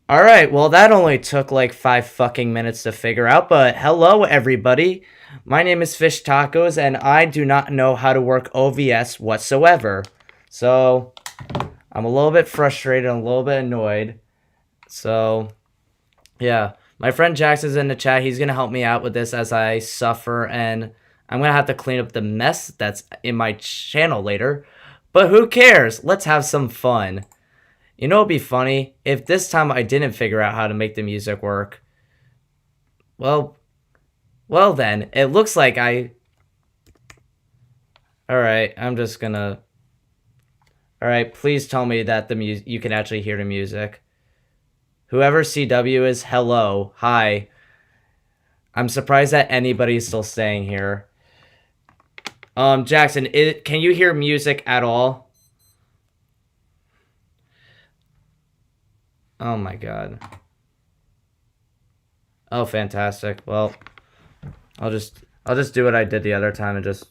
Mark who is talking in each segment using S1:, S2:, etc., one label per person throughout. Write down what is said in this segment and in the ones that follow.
S1: Alright, well, that only took like 5 fucking minutes to figure out, but hello, everybody. My name is Fish Tacos, and I do not know how to work OVS whatsoever. So, I'm a little bit frustrated and a little bit annoyed. So, yeah. My friend Jackson's in the chat. He's going to help me out with this as I suffer, and I'm going to have to clean up the mess that's in my channel later. But who cares? Let's have some fun. You know, it'd be funny if this time I didn't figure out how to make the music work. Well, well then, it looks like I... Alright, I'm just gonna... Alright, please tell me that you can actually hear the music. Whoever CW is, hello, hi. I'm surprised that anybody's still staying here. Jackson, can you hear music at all? Oh my god. Oh, fantastic. Well, I'll just do what I did the other time and just...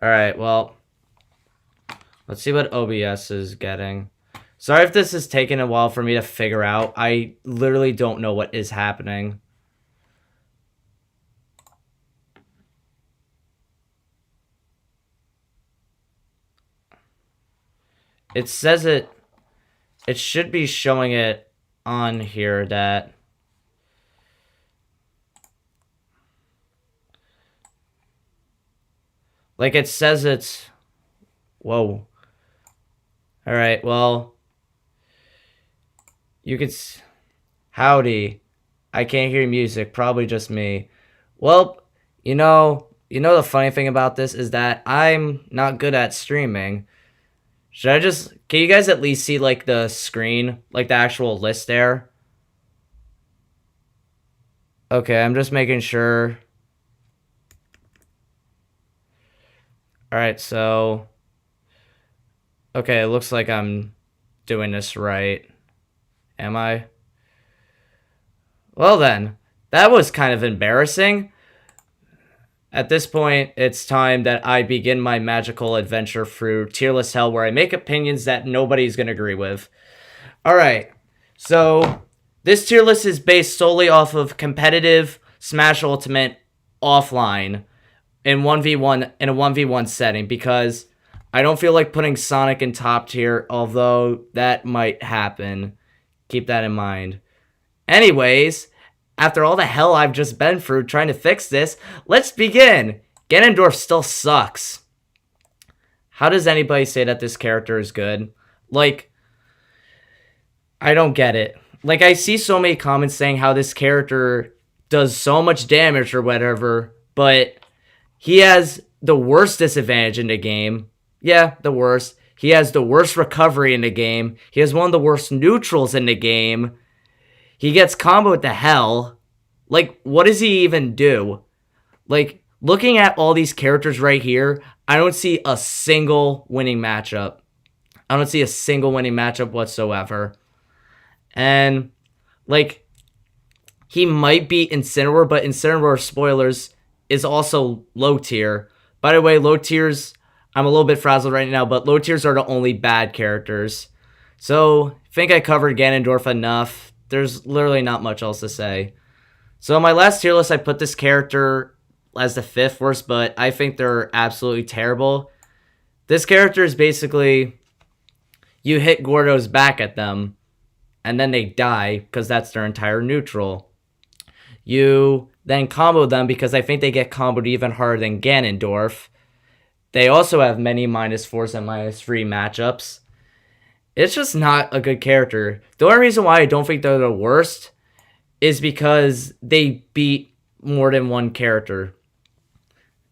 S1: Alright, well, let's see what OBS is getting. Sorry if this is taking a while for me to figure out. I literally don't know what is happening. It says it should be showing it on here that... Like, it says it's... Whoa. Alright, well... You could... Howdy. I can't hear music. Probably just me. Well, you know the funny thing about this is that I'm not good at streaming. Should I just... Can you guys at least see, like, the screen? Like, the actual list there? Okay, I'm just making sure... Alright, so... Okay, it looks like I'm doing this right. Am I? Well then, that was kind of embarrassing. At this point, it's time that I begin my magical adventure through tier list hell where I make opinions that nobody's going to agree with. Alright, so this tier list is based solely off of competitive Smash Ultimate offline in 1v1 in a 1v1 setting because I don't feel like putting Sonic in top tier, although that might happen. Keep that in mind. Anyways, after all the hell I've just been through trying to fix this, let's begin. Ganondorf still sucks. How does anybody say that this character is good? Like, I don't get it. Like, I see so many comments saying how this character does so much damage or whatever, but he has the worst disadvantage in the game. Yeah, the worst. He has the worst recovery in the game. He has one of the worst neutrals in the game. He gets comboed to hell. Like, what does he even do? Like, looking at all these characters right here, I don't see a single winning matchup. I don't see a single winning matchup whatsoever. And, like, he might beat Incineroar, but Incineroar, spoilers, is also low tier. By the way, low tiers, I'm a little bit frazzled right now, but low tiers are the only bad characters. So, I think I covered Ganondorf enough. There's literally not much else to say. So, on my last tier list, I put this character as the 5th worst, but I think they're absolutely terrible. This character is basically, you hit Gordo's back at them, and then they die, because that's their entire neutral. You then combo them, because I think they get comboed even harder than Ganondorf. They also have many -4s and -3 matchups. It's just not a good character. The only reason why I don't think they're the worst is because they beat more than one character.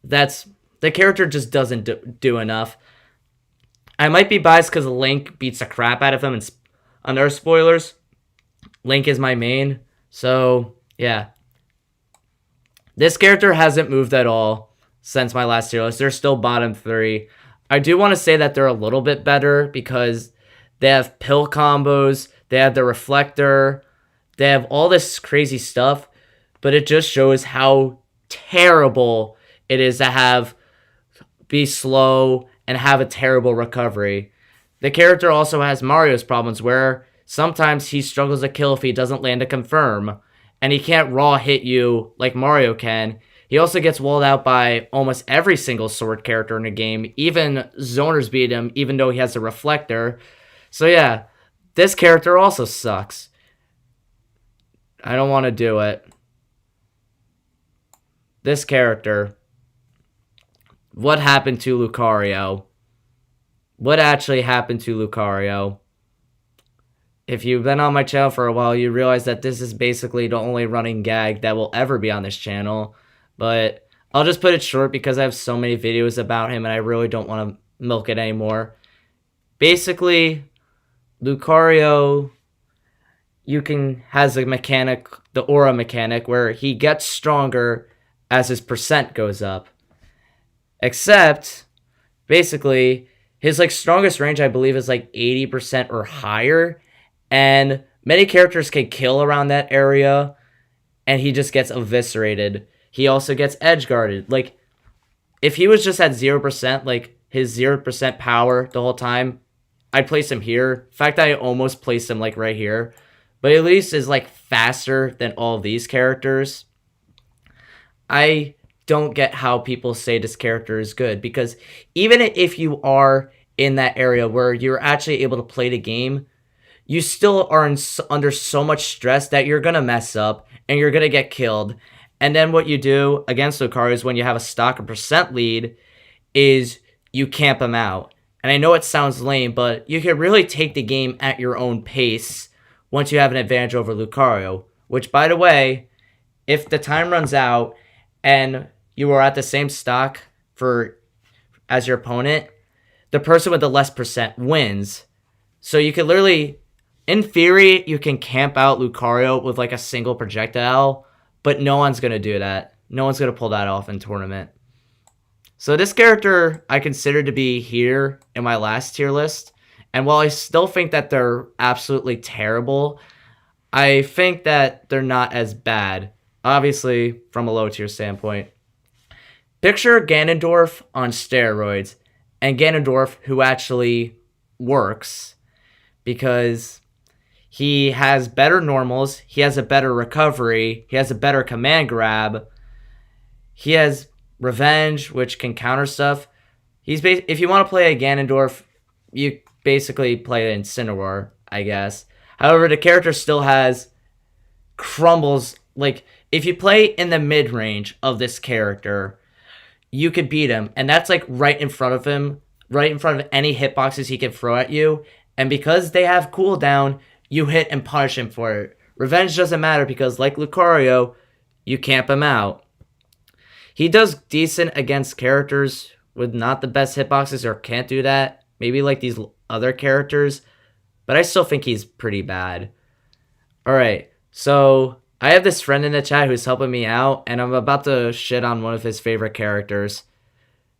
S1: The character just doesn't do enough. I might be biased because Link beats the crap out of him, and on their spoilers, Link is my main. So, yeah. This character hasn't moved at all since my last tier list. They're still bottom 3. I do want to say that they're a little bit better because they have pill combos, they have the reflector, they have all this crazy stuff, but it just shows how terrible it is to be slow and have a terrible recovery. The character also has Mario's problems where sometimes he struggles to kill if he doesn't land a confirm, and he can't raw hit you like Mario can. He also gets walled out by almost every single sword character in the game. Even zoners beat him, even though he has a reflector. So yeah, this character also sucks. I don't want to do it. This character. What happened to Lucario? What actually happened to Lucario? If you've been on my channel for a while, you realize that this is basically the only running gag that will ever be on this channel. But I'll just put it short because I have so many videos about him and I really don't want to milk it anymore. Basically, Lucario, has a mechanic, the aura mechanic, where he gets stronger as his percent goes up. Except, basically, his strongest range, I believe, is 80% or higher. And many characters can kill around that area, and he just gets eviscerated. He also gets edge guarded. If he was just at 0%, his 0% power the whole time, I'd place him here. In fact, I almost placed him right here. But at least is faster than all of these characters. I don't get how people say this character is good, because even if you are in that area where you're actually able to play the game, you still are under so much stress that you're going to mess up and you're going to get killed. And then what you do against Lucario is when you have a stock or percent lead is you camp him out. And I know it sounds lame, but you can really take the game at your own pace once you have an advantage over Lucario. Which, by the way, if the time runs out and you are at the same stock as your opponent, the person with the less percent wins. So you can literally, in theory, you can camp out Lucario with a single projectile, but no one's going to do that. No one's going to pull that off in tournament. So this character I consider to be here in my last tier list. And while I still think that they're absolutely terrible, I think that they're not as bad, obviously, from a low tier standpoint. Picture Ganondorf on steroids, and Ganondorf who actually works, because he has better normals, he has a better recovery, he has a better command grab, he has revenge, which can counter stuff. If you want to play a Ganondorf, you basically play an Incineroar, I guess. However, the character still has crumbles. If you play in the mid-range of this character, you could beat him. And that's right in front of him, right in front of any hitboxes he can throw at you. And because they have cooldown, you hit and punish him for it. Revenge doesn't matter because, like Lucario, you camp him out. He does decent against characters with not the best hitboxes or can't do that. Maybe these other characters. But I still think he's pretty bad. Alright, so I have this friend in the chat who's helping me out, and I'm about to shit on one of his favorite characters.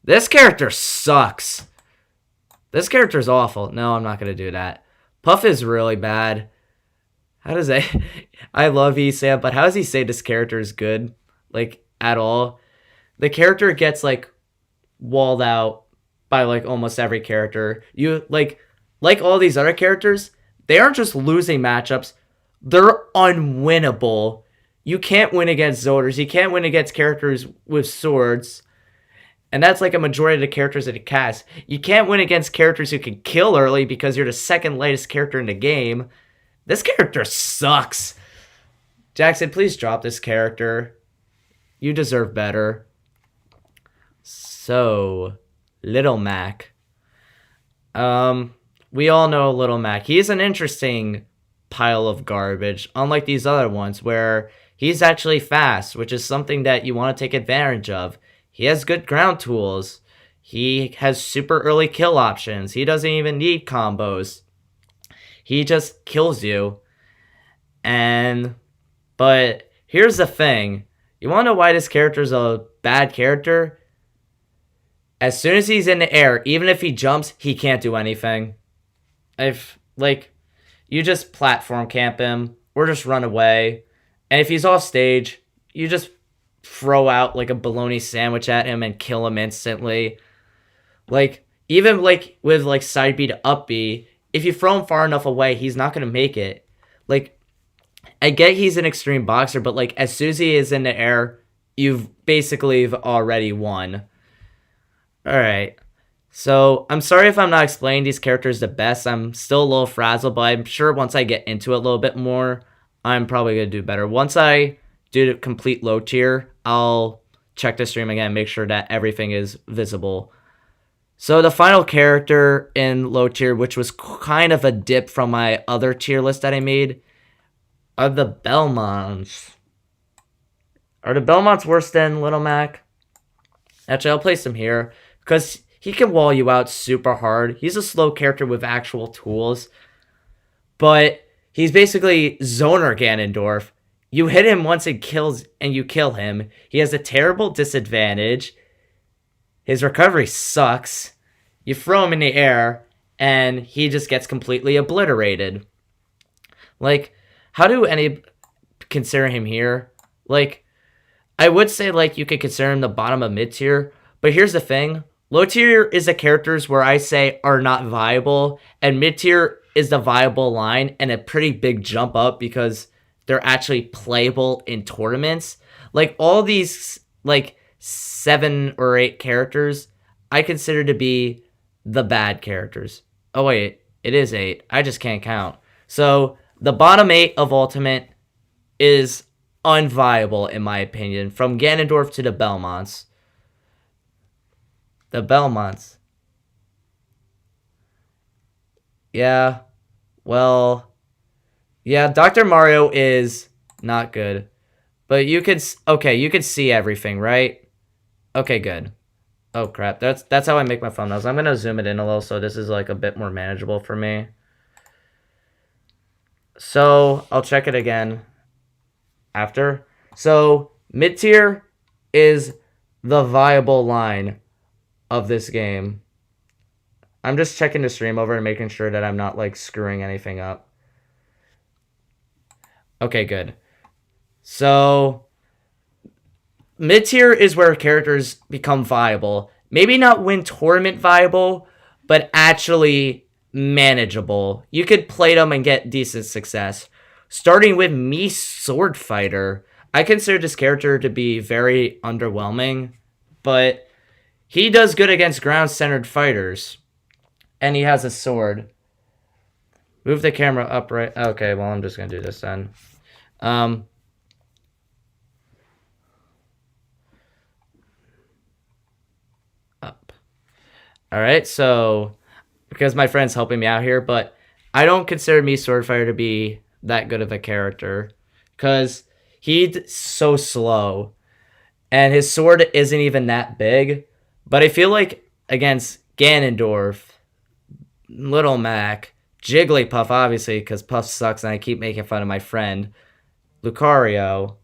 S1: This character sucks. This character's awful. No, I'm not going to do that. Puff is really bad. How does that... I love Esam, but how does he say this character is good? At all? The character gets, walled out by, almost every character. You, like all these other characters, they aren't just losing matchups. They're unwinnable. You can't win against Zoders. You can't win against characters with swords. And that's a majority of the characters that he casts. You can't win against characters who can kill early because you're the second latest character in the game. This character sucks. Jackson, please drop this character. You deserve better. So, Little Mac. We all know Little Mac. He's an interesting pile of garbage, unlike these other ones where he's actually fast, which is something that you want to take advantage of. He has good ground tools. He has super early kill options. He doesn't even need combos. He just kills you. But here's the thing. You want to know why this character is a bad character? As soon as he's in the air, even if he jumps, he can't do anything. You just platform camp him, or just run away. And if he's off stage, you just throw out a bologna sandwich at him and kill him instantly. Even like with like side B to up B, if you throw him far enough away, he's not gonna make it. Like, I get he's an extreme boxer, but like as soon as he is in the air, you've basically already won. All right. So I'm sorry if I'm not explaining these characters the best. I'm still a little frazzled, but I'm sure once I get into it a little bit more, I'm probably gonna do better. Once I do the complete low tier, I'll check the stream again, make sure that everything is visible. So the final character in low tier, which was kind of a dip from my other tier list that I made, are the Belmonts. Are the Belmonts worse than Little Mac? Actually, I'll place him here because he can wall you out super hard. He's a slow character with actual tools, but he's basically Zoner Ganondorf. You hit him once and you kill him. He has a terrible disadvantage. His recovery sucks. You throw him in the air, and he just gets completely obliterated. Like, how do any consider him here? Like, I would say, like, you could consider him the bottom of mid-tier, but here's the thing. Low tier is the characters where I say are not viable, and mid-tier is the viable line, and a pretty big jump up because they're actually playable in tournaments. Like, all these, like, 7 or 8 characters, I consider to be the bad characters. Oh, wait, it is 8. I just can't count. So, the bottom 8 of Ultimate is unviable, in my opinion, from Ganondorf to the Belmonts. The Belmonts. Yeah, well, yeah, Dr. Mario is not good. But you could, okay, you could see everything, right? Okay, good. Oh, crap. That's how I make my thumbnails. I'm going to zoom it in a little so this is, like, a bit more manageable for me. So, I'll check it again after. So, mid-tier is the viable line of this game. I'm just checking the stream over and making sure that I'm not, like, screwing anything up. Okay, good. So, mid-tier is where characters become viable. Maybe not win tournament viable, but actually manageable. You could play them and get decent success. Starting with Mii Sword Fighter. I consider this character to be very underwhelming, but he does good against ground-centered fighters. And he has a sword. Move the camera up right. Okay, well, I'm just going to do this then. Up. Alright, so because my friend's helping me out here, but I don't consider Mii Sword Fighter to be that good of a character because he's so slow and his sword isn't even that big. But I feel like against Ganondorf, Little Mac, Jigglypuff, obviously, because Puff sucks and I keep making fun of my friend, Lucario.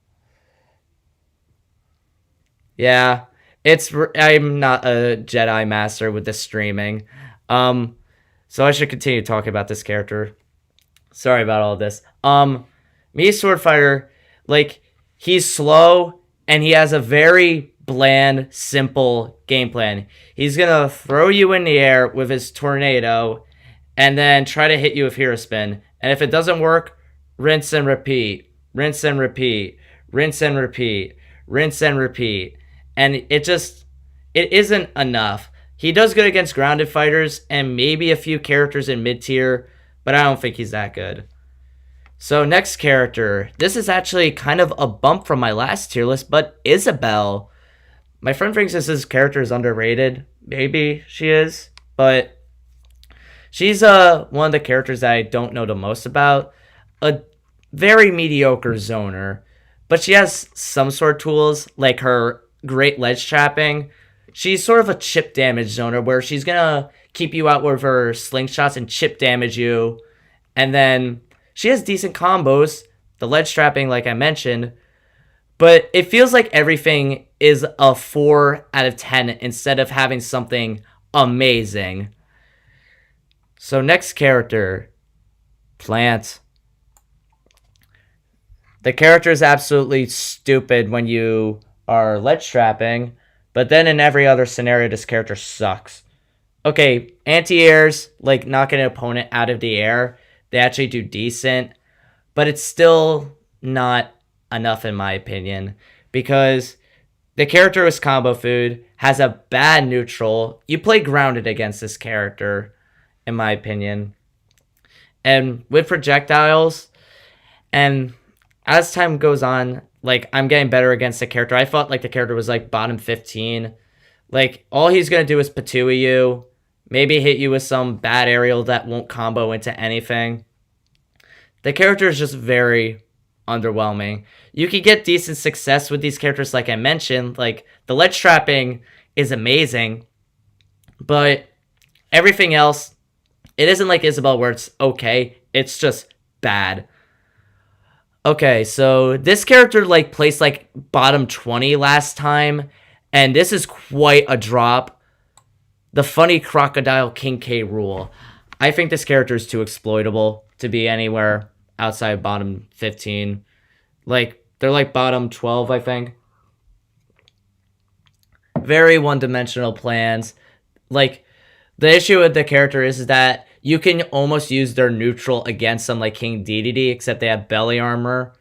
S1: Yeah, I'm not a Jedi Master with the streaming. So I should continue talking about this character. Sorry about all this. Mii Sword Fighter, like, he's slow and he has a very bland, simple game plan. He's gonna throw you in the air with his tornado and then try to hit you with Hero Spin. And if it doesn't work, rinse and repeat. Rinse and repeat. Rinse and repeat. Rinse and repeat. And it isn't enough. He does good against grounded fighters and maybe a few characters in mid-tier, but I don't think he's that good. So next character. This is actually kind of a bump from my last tier list, but Isabelle. My friend thinks this character is underrated. Maybe she is, but she's one of the characters that I don't know the most about. A very mediocre zoner, but she has some sort of tools, like her great ledge trapping. She's sort of a chip damage zoner where she's gonna keep you out with her slingshots and chip damage you. And then she has decent combos, the ledge trapping like I mentioned, but it feels like everything is a 4 out of 10 instead of having something amazing. So next character, Plant. The character is absolutely stupid when you are ledge trapping, but then in every other scenario, this character sucks. Okay, anti-airs, like knocking an opponent out of the air, they actually do decent, but it's still not enough in my opinion because the character is combo food, has a bad neutral. You play grounded against this character, in my opinion. And with projectiles, and as time goes on, like I'm getting better against the character. I felt like the character was like bottom 15. Like all he's gonna do is patooey you, maybe hit you with some bad aerial that won't combo into anything. The character is just very underwhelming. You can get decent success with these characters, like I mentioned. Like the ledge trapping is amazing, but everything else, it isn't like Isabel where it's okay. It's just bad. Okay, so this character like placed like bottom 20 last time, and this is quite a drop. The funny crocodile King K rule. I think this character is too exploitable to be anywhere outside bottom 15. Like they're like bottom 12, I think. Very one-dimensional plans. Like the issue with the character is that you can almost use their neutral against some like King DDD, except they have belly armor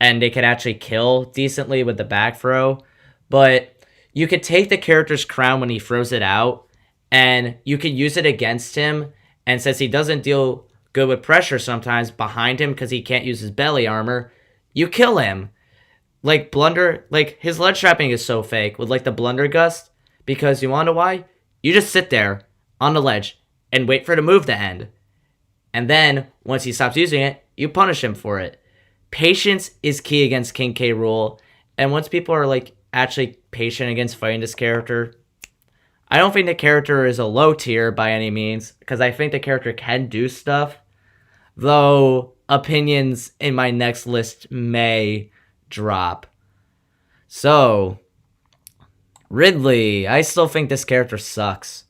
S1: and they can actually kill decently with the back throw. But you could take the character's crown when he throws it out and you could use it against him. And since he doesn't deal good with pressure sometimes behind him because he can't use his belly armor, you kill him. Like blunder, like his ledge trapping is so fake with like the blunder gust because you want to know why? You just sit there on the ledge and wait for the move to end. And then once he stops using it, you punish him for it. Patience is key against King K rule. And once people are like actually patient against fighting this character, I don't think the character is a low tier by any means because I think the character can do stuff. Though opinions in my next list may drop. So, Ridley, I still think this character sucks.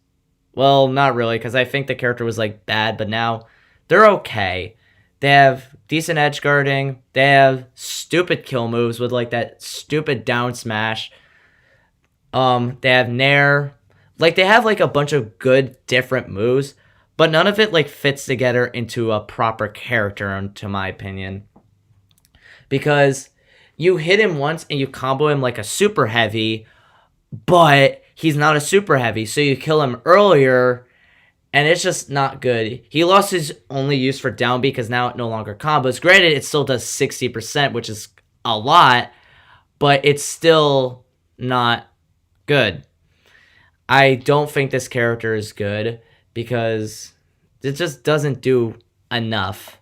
S1: Well, not really, because I think the character was like bad, but now they're okay. They have decent edge guarding. They have stupid kill moves with like that stupid down smash. They have Nair. Like they have like a bunch of good different moves, but none of it like fits together into a proper character, to my opinion. Because you hit him once and you combo him like a super heavy, but he's not a super heavy, so you kill him earlier, and it's just not good. He lost his only use for down B because now it no longer combos. Granted, it still does 60%, which is a lot, but it's still not good. I don't think this character is good because it just doesn't do enough.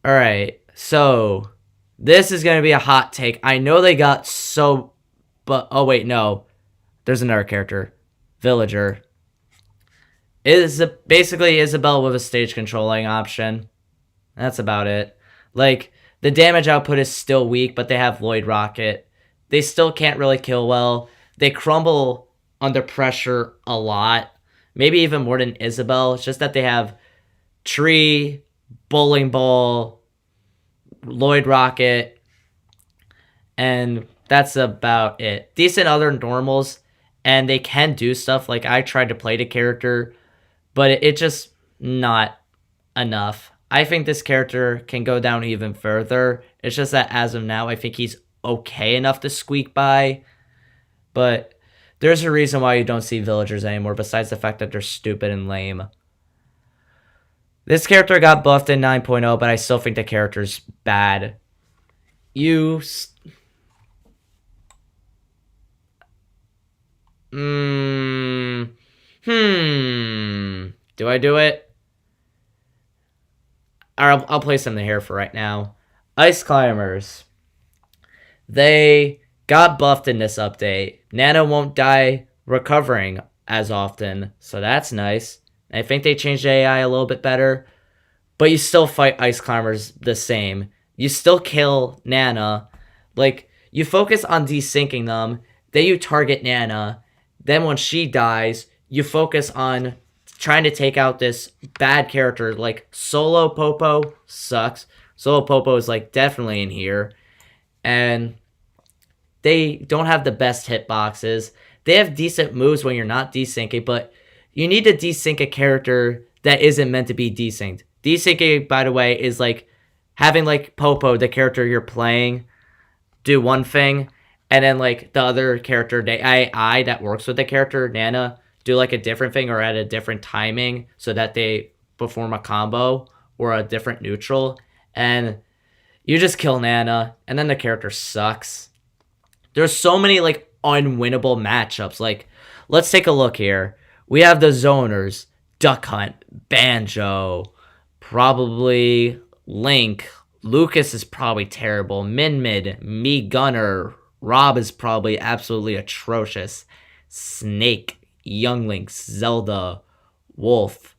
S1: Alright, so this is going to be a hot take. I know they got so... But, oh wait, no. There's another character. Villager. It is basically Isabel with a stage controlling option. That's about it. Like, the damage output is still weak, but they have Lloyd Rocket. They still can't really kill well. They crumble under pressure a lot. Maybe even more than Isabel. It's just that they have Tree, Bowling Ball, Lloyd Rocket, and that's about it. Decent other normals, and they can do stuff. Like, I tried to play the character, but it just not enough. I think this character can go down even further. It's just that as of now, I think he's okay enough to squeak by. But there's a reason why you don't see villagers anymore, besides the fact that they're stupid and lame. This character got buffed in 9.0, but I still think the character's bad. Do I do it? I'll place them here for right now. Ice Climbers. They got buffed in this update. Nana won't die recovering as often, so that's nice. I think they changed the AI a little bit better, but you still fight Ice Climbers the same. You still kill Nana. Like, you focus on desyncing them, then you target Nana, then when she dies, you focus on trying to take out this bad character. Like, Solo Popo sucks. Solo Popo is, like, definitely in here. And they don't have the best hitboxes. They have decent moves when you're not desyncing, but you need to desync a character that isn't meant to be desynced. Desyncing, by the way, is like having like Popo, the character you're playing, do one thing, and then like the other character, the AI that works with the character, Nana, do like a different thing or at a different timing so that they perform a combo or a different neutral. And you just kill Nana, and then the character sucks. There's so many like unwinnable matchups. Like, let's take a look here. We have the zoners, Duck Hunt, Banjo, probably Link. Lucas is probably terrible. Min Mid, Me Gunner, Rob is probably absolutely atrocious. Snake, Young Link, Zelda, Wolf.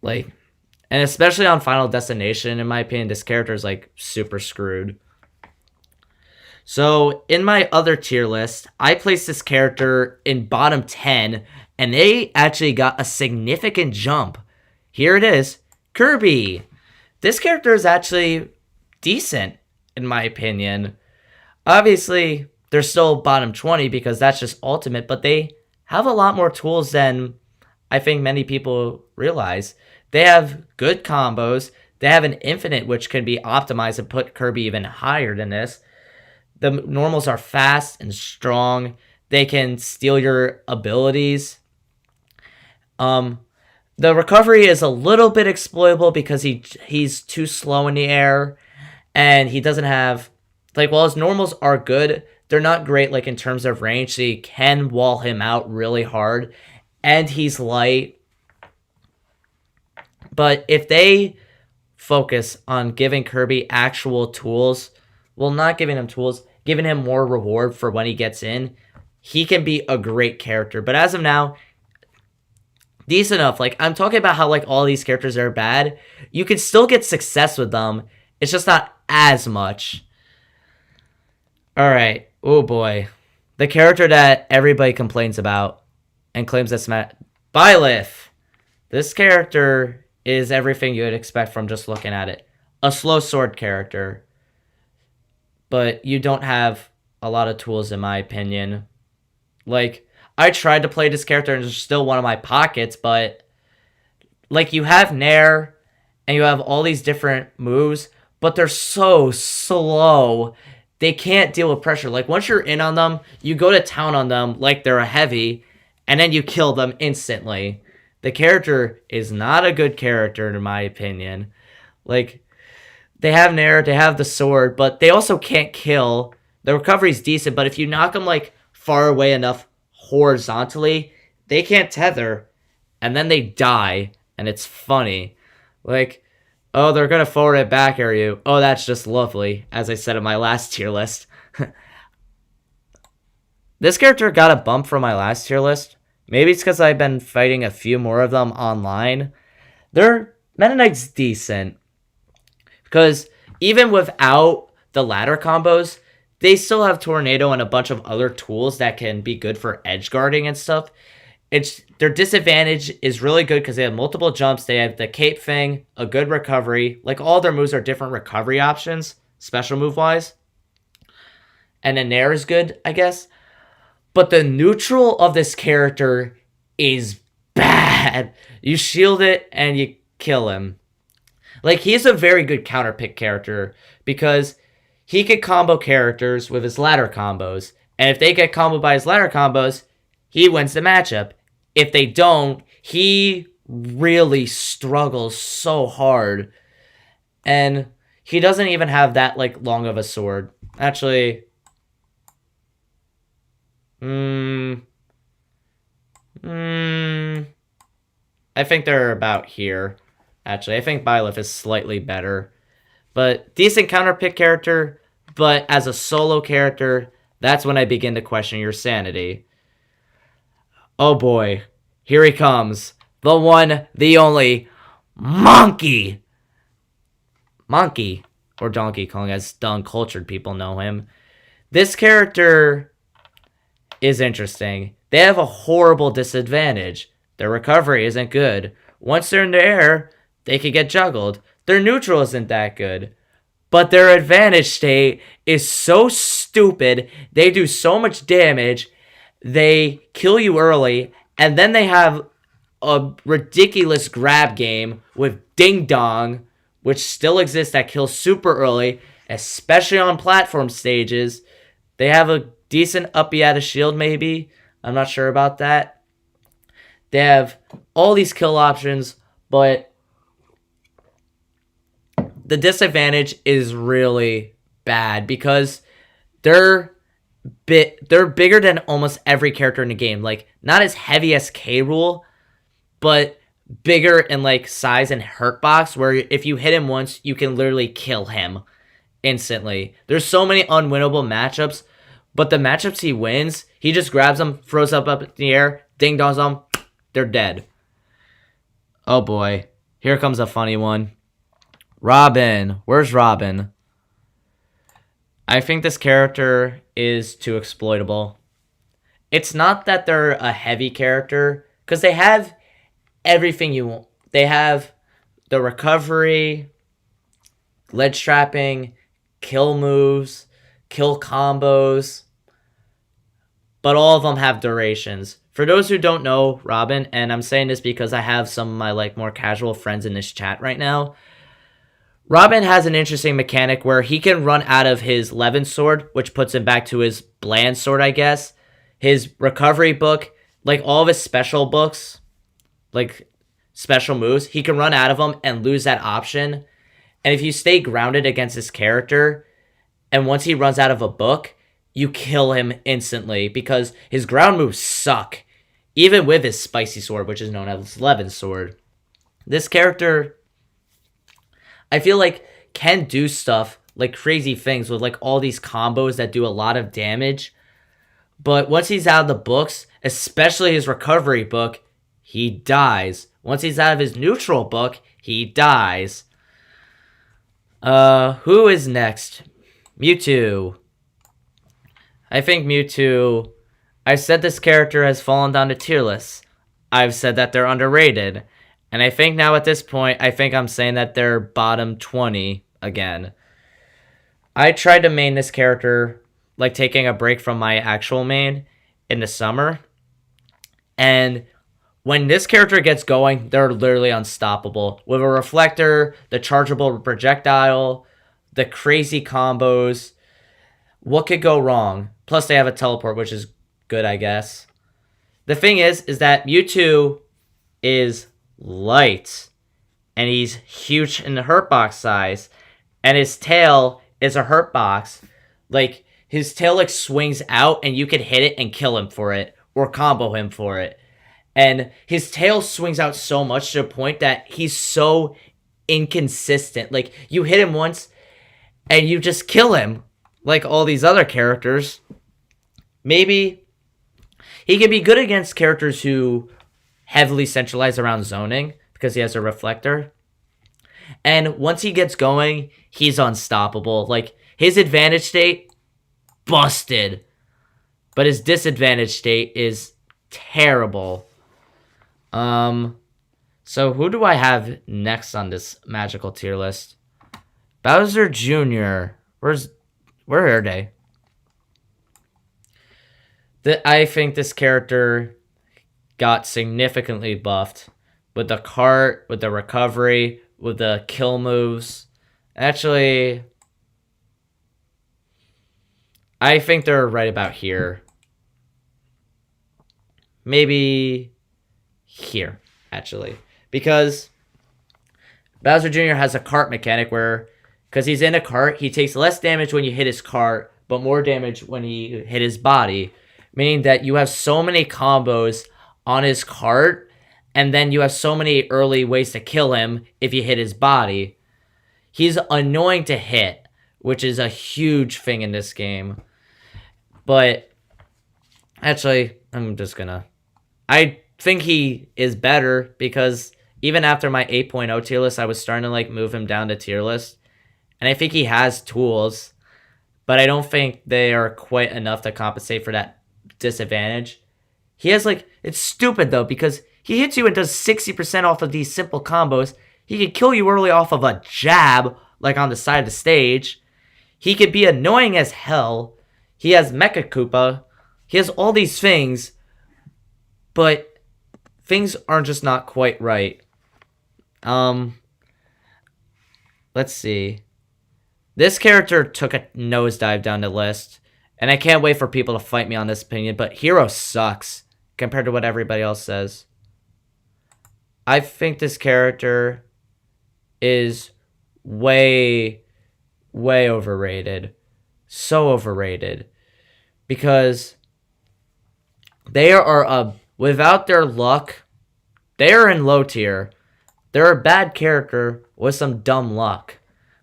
S1: Like, and especially on Final Destination, in my opinion, this character is like super screwed. So in my other tier list, I placed this character in bottom 10, and they actually got a significant jump. Here it is, Kirby. This character is actually decent, in my opinion. Obviously, they're still bottom 20 because that's just ultimate, but they have a lot more tools than I think many people realize. They have good combos. They have an infinite, which can be optimized and put Kirby even higher than this. The normals are fast and strong. They can steal your abilities. The recovery is a little bit exploitable because he's too slow in the air, and he doesn't have, like, while his normals are good, they're not great like in terms of range, so you can wall him out really hard, and he's light. But if they focus on giving Kirby actual tools, well, not giving him tools, giving him more reward for when he gets in, he can be a great character. But as of now, decent enough. Like, I'm talking about how like all these characters are bad. You can still get success with them. It's just not as much. Alright. Oh boy. The character that everybody complains about and claims that's Byleth. This character is everything you would expect from just looking at it. A slow sword character. But you don't have a lot of tools, in my opinion. Like, I tried to play this character and it's still one of my pockets, but like, you have Nair and you have all these different moves, but they're so slow. They can't deal with pressure. Like, once you're in on them, you go to town on them like they're a heavy, and then you kill them instantly. The character is not a good character, in my opinion. Like, they have Nair, they have the sword, but they also can't kill. The recovery's decent, but if you knock them like far away enough horizontally, they can't tether, and then they die, and it's funny. Like, oh, they're gonna forward it back at you. Oh, that's just lovely, as I said in my last tier list. This character got a bump from my last tier list. Maybe it's because I've been fighting a few more of them online. Meta Knight's decent. Because even without the ladder combos, they still have Tornado and a bunch of other tools that can be good for edge guarding and stuff. Their disadvantage is really good because they have multiple jumps. They have the cape thing, a good recovery. Like, all their moves are different recovery options, special move wise. And then Nair is good, I guess. But the neutral of this character is bad. You shield it and you kill him. Like, he's a very good counter pick character because he could combo characters with his ladder combos. And if they get comboed by his ladder combos, he wins the matchup. If they don't, he really struggles so hard. And he doesn't even have that, like, long of a sword. Actually, I think they're about here. Actually, I think Byleth is slightly better. But decent counter pick character, but as a solo character, that's when I begin to question your sanity. Oh boy, here he comes. The one, the only, Monkey! Monkey, or Donkey Kong, as the uncultured people know him. This character is interesting. They have a horrible disadvantage. Their recovery isn't good. Once they're in the air, they could get juggled. Their neutral isn't that good. But their advantage state is so stupid. They do so much damage. They kill you early. And then they have a ridiculous grab game with Ding Dong, which still exists, that kills super early, especially on platform stages. They have a decent uppy at a shield, maybe. I'm not sure about that. They have all these kill options, but the disadvantage is really bad because they're bigger than almost every character in the game. Like, not as heavy as K. Rool, but bigger in like size and hurt box, where if you hit him once, you can literally kill him instantly. There's so many unwinnable matchups, but the matchups he wins, he just grabs them, throws up in the air, ding dongs them, they're dead. Oh boy, here comes a funny one. Robin, where's Robin? I think this character is too exploitable. It's not that they're a heavy character, because they have everything you want. They have the recovery, ledge trapping, kill moves, kill combos, but all of them have durations. For those who don't know Robin, and I'm saying this because I have some of my like more casual friends in this chat right now, Robin has an interesting mechanic where he can run out of his Levin sword, which puts him back to his bland sword, I guess. His recovery book, like all of his special books, like special moves, he can run out of them and lose that option. And if you stay grounded against his character, and once he runs out of a book, you kill him instantly because his ground moves suck, even with his spicy sword, which is known as Levin's sword. This character, I feel like, can do stuff like crazy things with like all these combos that do a lot of damage. But once he's out of the books, especially his recovery book, he dies. Once he's out of his neutral book, he dies. Who is next? Mewtwo. I think Mewtwo, I said this character has fallen down to tier lists. I've said that they're underrated. And I think now at this point, I think I'm saying that they're bottom 20 again. I tried to main this character, like taking a break from my actual main in the summer. And when this character gets going, they're literally unstoppable. With a reflector, the chargeable projectile, the crazy combos. What could go wrong? Plus they have a teleport, which is good, I guess. The thing is that Mewtwo is light. And he's huge in the hurt box size. And his tail is a hurt box. Like, his tail like swings out and you can hit it and kill him for it. Or combo him for it. And his tail swings out so much to the point that he's so inconsistent. Like, you hit him once and you just kill him. Like all these other characters. Maybe he can be good against characters who heavily centralize around zoning because he has a reflector. And once he gets going, he's unstoppable. Like, his advantage state, busted. But his disadvantage state is terrible. So who do I have next on this magical tier list? Bowser Jr. Where are they? I think this character got significantly buffed with the cart, with the recovery, with the kill moves. Actually, I think they're right about here. Maybe here, actually. Because Bowser Jr. has a cart mechanic where, because he's in a cart, he takes less damage when you hit his cart, but more damage when he hit his body. Meaning that you have so many combos on his cart, and then you have so many early ways to kill him if you hit his body. He's annoying to hit, which is a huge thing in this game. But, actually, I think he is better, because even after my 8.0 tier list, I was starting to like move him down to tier list. And I think he has tools, but I don't think they are quite enough to compensate for that disadvantage. He has like, it's stupid though, because he hits you and does 60% off of these simple combos. He can kill you early off of a jab, like on the side of the stage. He could be annoying as hell. He has Mecha Koopa. He has all these things, but things are just not quite right. Let's see. This character took a nosedive down the list, and I can't wait for people to fight me on this opinion, but Hero sucks compared to what everybody else says. I think this character is way, way overrated. So overrated. Because they are, without their luck, they are in low tier. They're a bad character with some dumb luck.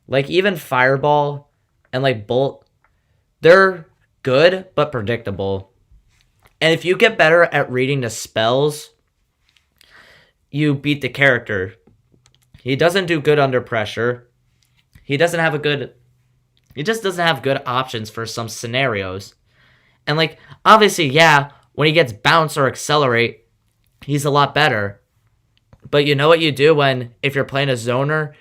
S1: Like, even Fireball and, like, Bolt, they're good, but predictable. And if you get better at reading the spells, you beat the character. He doesn't do good under pressure. He just doesn't have good options for some scenarios. And, like, obviously, yeah, when he gets bounce or accelerate, he's a lot better. But you know what you do if you're playing a zoner,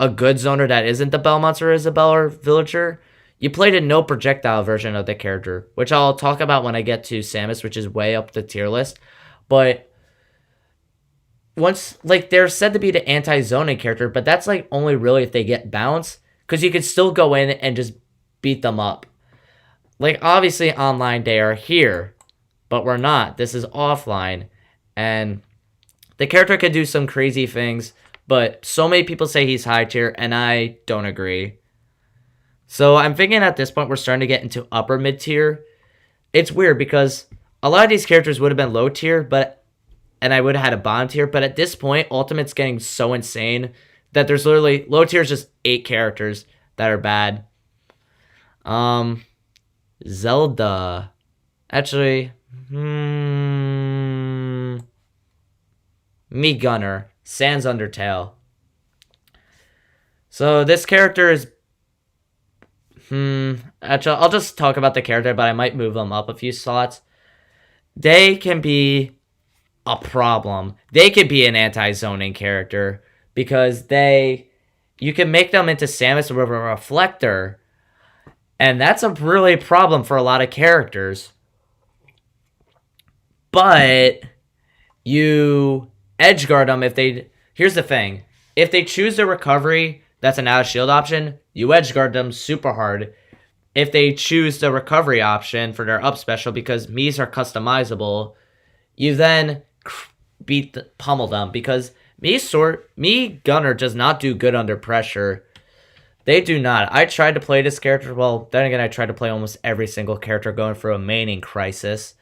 S1: a good zoner that isn't the Belmonts or Isabelle or Villager? You play the no projectile version of the character, which I'll talk about when I get to Samus, which is way up the tier list. But once, like, they're said to be the anti-zoning character, but that's, like, only really if they get bounce, because you can still go in and just beat them up. Like, obviously, online, they are here, but we're not. This is offline, and the character can do some crazy things, but so many people say he's high tier, and I don't agree. So I'm thinking at this point we're starting to get into upper mid tier. It's weird because a lot of these characters would have been low tier, and I would have had a bottom tier, but at this point, Ultimate's getting so insane that there's literally, low tier is just 8 characters that are bad. Zelda. Actually, Me Gunner. Sans Undertale. So this character is... Actually, I'll just talk about the character, but I might move them up a few slots. They can be a problem. They could be an anti-zoning character because you can make them into Samus with a reflector, and that's a really problem for a lot of characters. But you edgeguard them if they... Here's the thing. If they choose the recovery, that's an out-of-shield option, you edgeguard them super hard. If they choose the recovery option for their up special, because Mii's are customizable, you then pummel them, because Mii Gunner does not do good under pressure. They do not. I tried to play this character, well, then again, I tried to play almost every single character going through a maining crisis,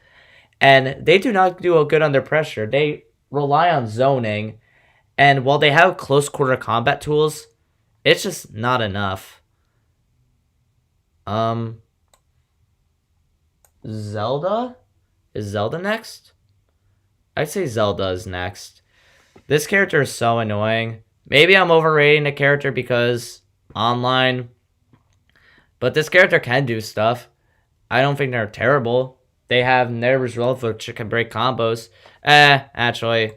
S1: and they do not do a good under pressure. They rely on zoning, and while they have close quarter combat tools, it's just not enough. Zelda? Is Zelda next? I'd say Zelda is next. This character is so annoying. Maybe I'm overrating the character because online, but this character can do stuff. I don't think they're terrible. They have Nervous Roll, which can break combos. Actually,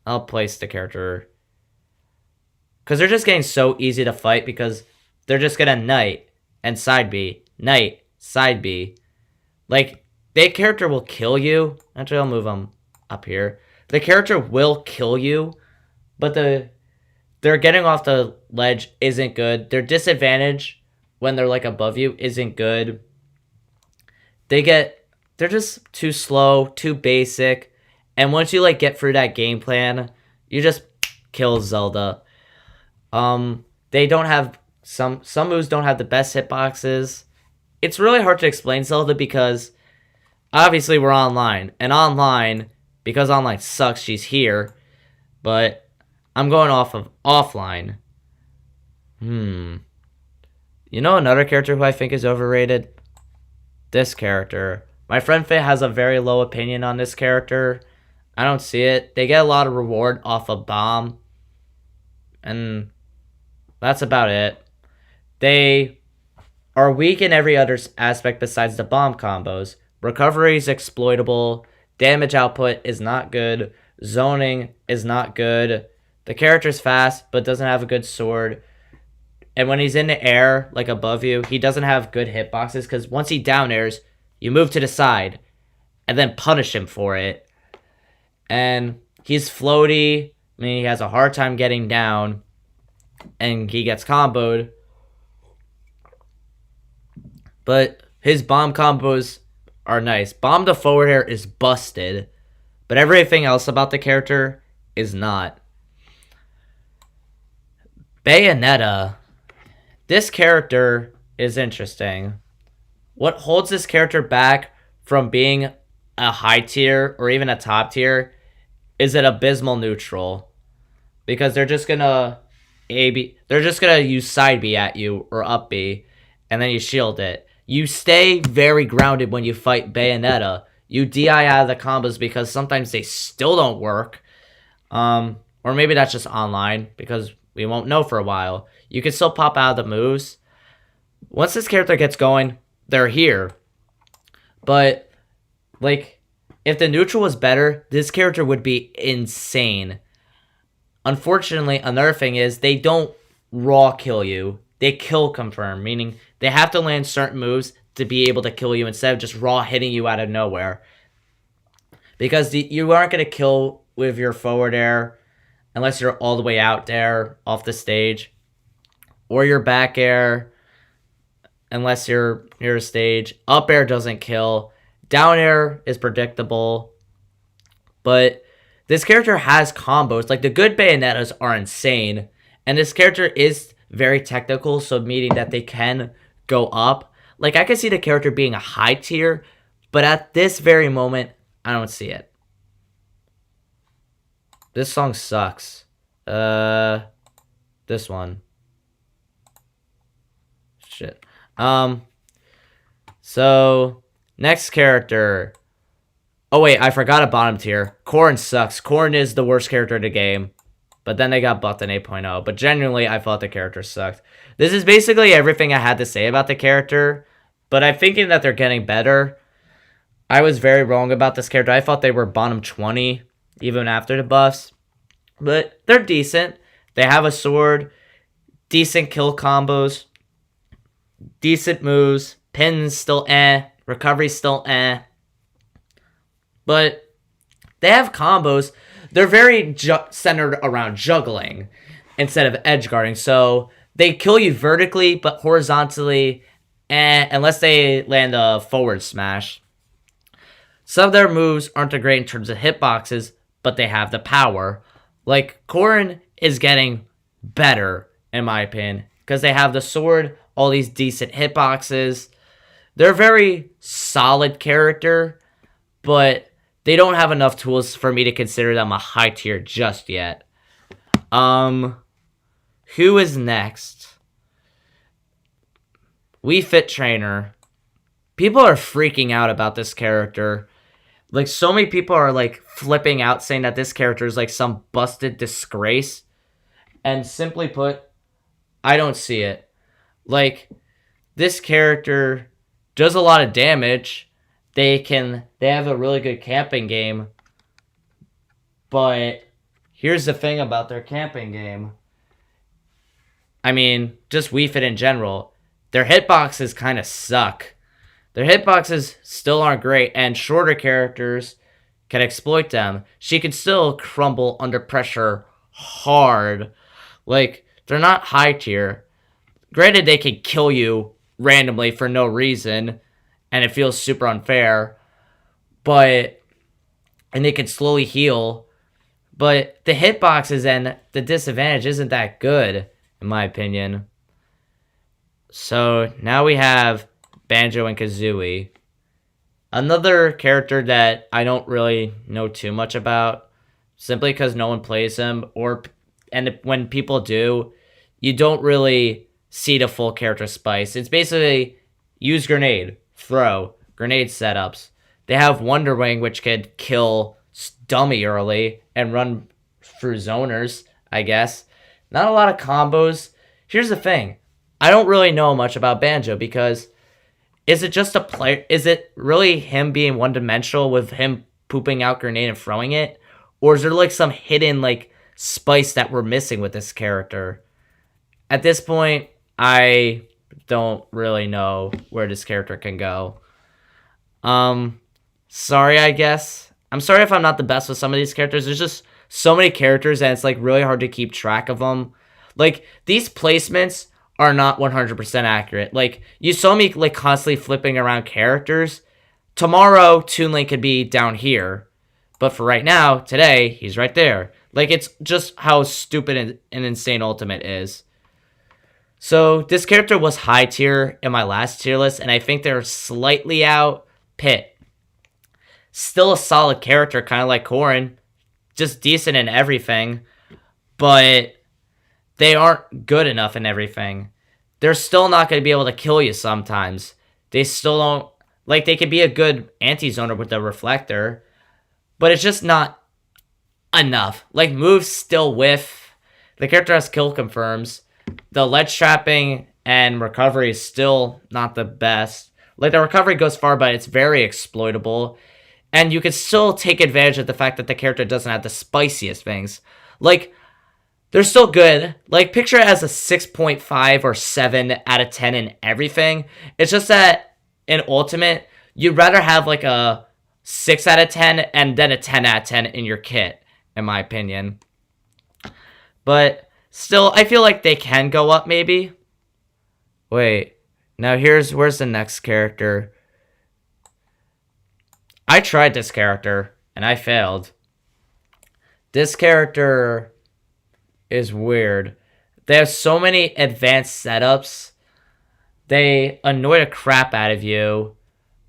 S1: I'll place the character, because they're just getting so easy to fight because they're just gonna Knight and side B. Knight, side B. Like, the character will kill you. Actually, I'll move them up here. The character will kill you, but their getting off the ledge isn't good. Their disadvantage when they're, like, above you isn't good. They're just too slow, too basic, and once you, like, get through that game plan, you just kill Zelda. They don't have... Some moves don't have the best hitboxes. It's really hard to explain Zelda because obviously we're online. And online, because online sucks, she's here. But I'm going off of offline. You know another character who I think is overrated? This character. My friend Faye has a very low opinion on this character. I don't see it. They get a lot of reward off a bomb. And that's about it. They are weak in every other aspect besides the bomb combos. Recovery is exploitable. Damage output is not good. Zoning is not good. The character's fast, but doesn't have a good sword. And when he's in the air, like above you, he doesn't have good hitboxes, because once he down airs, you move to the side and then punish him for it. And he's floaty. I mean, he has a hard time getting down. And he gets comboed. But his bomb combos are nice. Bomb to forward air is busted. But everything else about the character is not. Bayonetta. This character is interesting. What holds this character back from being a high tier or even a top tier is an abysmal neutral. Because they're just gonna use side B at you or up B, and then you shield it. You stay very grounded when you fight Bayonetta. You DI out of the combos because sometimes they still don't work. Or maybe that's just online because we won't know for a while. You can still pop out of the moves. Once this character gets going, they're here. But, like, if the neutral was better, this character would be insane. Unfortunately, another thing is they don't raw kill you. They kill confirm, meaning they have to land certain moves to be able to kill you instead of just raw hitting you out of nowhere. Because you aren't going to kill with your forward air unless you're all the way out there off the stage. Or your back air unless you're near a stage. Up air doesn't kill. Down air is predictable. But this character has combos. Like, the good Bayonettas are insane. And this character is very technical, so meaning that they can go up. Like, I can see the character being a high tier, but at this very moment, I don't see it. This song sucks. This one. Shit. So, next character. Oh wait, I forgot a bottom tier. Corrin sucks. Corrin is the worst character in the game. But then they got buffed in 8.0. But genuinely, I thought the character sucked. This is basically everything I had to say about the character. But I'm thinking that they're getting better. I was very wrong about this character. I thought they were bottom 20, even after the buffs. But they're decent. They have a sword. Decent kill combos. Decent moves. Pins still eh. Recovery still eh. But they have combos. They're very centered around juggling instead of edge guarding. So they kill you vertically, but horizontally, unless they land a forward smash. Some of their moves aren't that great in terms of hitboxes, but they have the power. Like, Corrin is getting better, in my opinion, because they have the sword, all these decent hitboxes. They're a very solid character, but they don't have enough tools for me to consider them a high tier just yet. Who is next? Wii Fit Trainer. People are freaking out about this character. Like, so many people are, like, flipping out saying that this character is, like, some busted disgrace. And simply put, I don't see it. Like, this character does a lot of damage. They have a really good camping game. But here's the thing about their camping game. I mean, just Wii Fit in general. Their hitboxes kind of suck. Their hitboxes still aren't great, and shorter characters can exploit them. She can still crumble under pressure hard. Like, they're not high tier. Granted, they can kill you randomly for no reason, and it feels super unfair. And they can slowly heal. But the hitboxes and the disadvantage isn't that good, in my opinion. So, now we have Banjo and Kazooie. Another character that I don't really know too much about, simply because no one plays him, and when people do, you don't really see the full character spice. It's basically use grenade, throw, grenade setups. They have Wonder Wing, which could kill dummy early and run through zoners, I guess. Not a lot of combos. Here's the thing. I don't really know much about Banjo because is it just a player? Is it really him being one-dimensional with him pooping out grenade and throwing it? Or is there like some hidden like spice that we're missing with this character? At this point, I don't really know where this character can go. Sorry, I guess. I'm sorry if I'm not the best with some of these characters. There's just so many characters and it's like really hard to keep track of them. Like these placements are not 100% accurate. Like you saw me like constantly flipping around characters. Tomorrow, Toon Link could be down here, but for right now, today, he's right there. Like it's just how stupid and insane Ultimate is. So this character was high tier in my last tier list, and I think they're slightly out. Pit. Still a solid character, kind of like Corrin. Just decent in everything. But they aren't good enough in everything. They're still not going to be able to kill you sometimes. They still don't... Like, they could be a good anti-zoner with the Reflector. But it's just not enough. Like, moves still whiff. The character has kill confirms. The ledge trapping and recovery is still not the best. Like, the recovery goes far, but it's very exploitable. And you can still take advantage of the fact that the character doesn't have the spiciest things. Like, they're still good. Like, picture it as a 6.5 or 7 out of 10 in everything. It's just that in Ultimate, you'd rather have, like, a 6 out of 10 and then a 10 out of 10 in your kit, in my opinion. But still, I feel like they can go up, maybe. Wait. Now, where's the next character? I tried this character, and I failed. This character is weird. They have so many advanced setups. They annoy the crap out of you.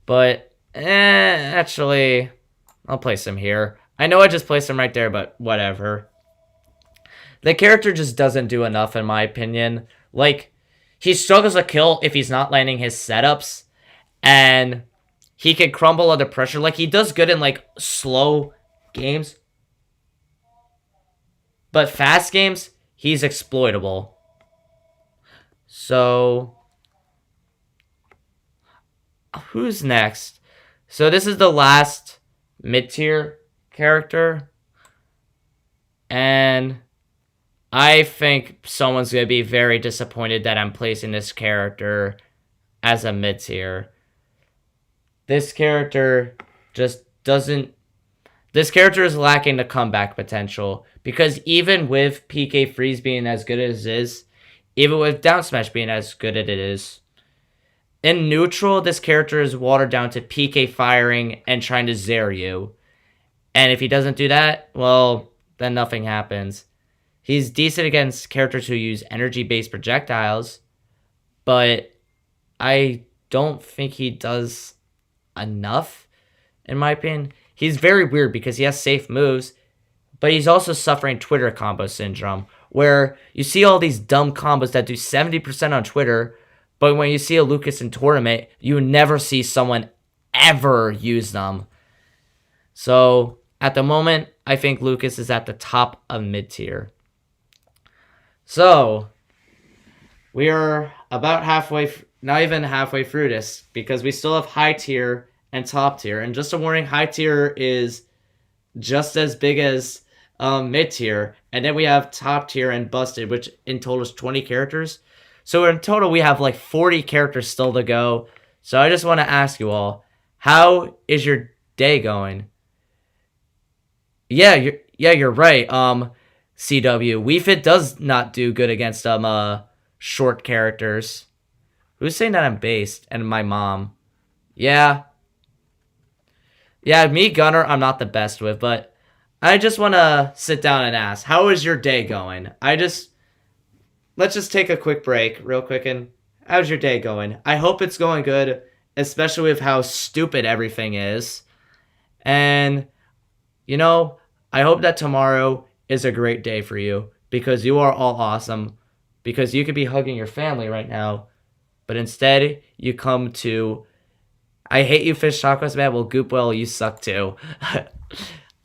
S1: But, actually, I'll place him here. I know I just placed him right there, but whatever. The character just doesn't do enough, in my opinion. Like, he struggles to kill if he's not landing his setups. And he can crumble under pressure. Like, he does good in, like, slow games. But fast games, he's exploitable. So, who's next? So, this is the last mid-tier character. And I think someone's going to be very disappointed that I'm placing this character as a mid-tier. This character just doesn't... This character is lacking the comeback potential. Because even with PK Freeze being as good as it is, even with Down Smash being as good as it is, in neutral, this character is watered down to PK firing and trying to zare you. And if he doesn't do that, well, then nothing happens. He's decent against characters who use energy-based projectiles, but I don't think he does enough, in my opinion. He's very weird because he has safe moves, but he's also suffering Twitter combo syndrome, where you see all these dumb combos that do 70% on Twitter, but when you see a Lucas in tournament, you never see someone ever use them. So, at the moment, I think Lucas is at the top of mid-tier. So, we are about halfway, not even halfway through this, because we still have high tier and top tier. And just a warning, high tier is just as big as mid tier. And then we have top tier and busted, which in total is 20 characters. So in total, we have like 40 characters still to go. So I just want to ask you all, how is your day going? Yeah, you're right. CW. Wii Fit does not do good against short characters. Who's saying that I'm based? And my mom. Yeah. Yeah, me, Gunner, I'm not the best with, but I just want to sit down and ask, how is your day going? Let's just take a quick break, real quick, and how's your day going? I hope it's going good, especially with how stupid everything is. And, you know, I hope that tomorrow is a great day for you, because you are all awesome, because you could be hugging your family right now, but instead, you come to, I hate you, Fish Tacos, man. Well, Goopwell, you suck too.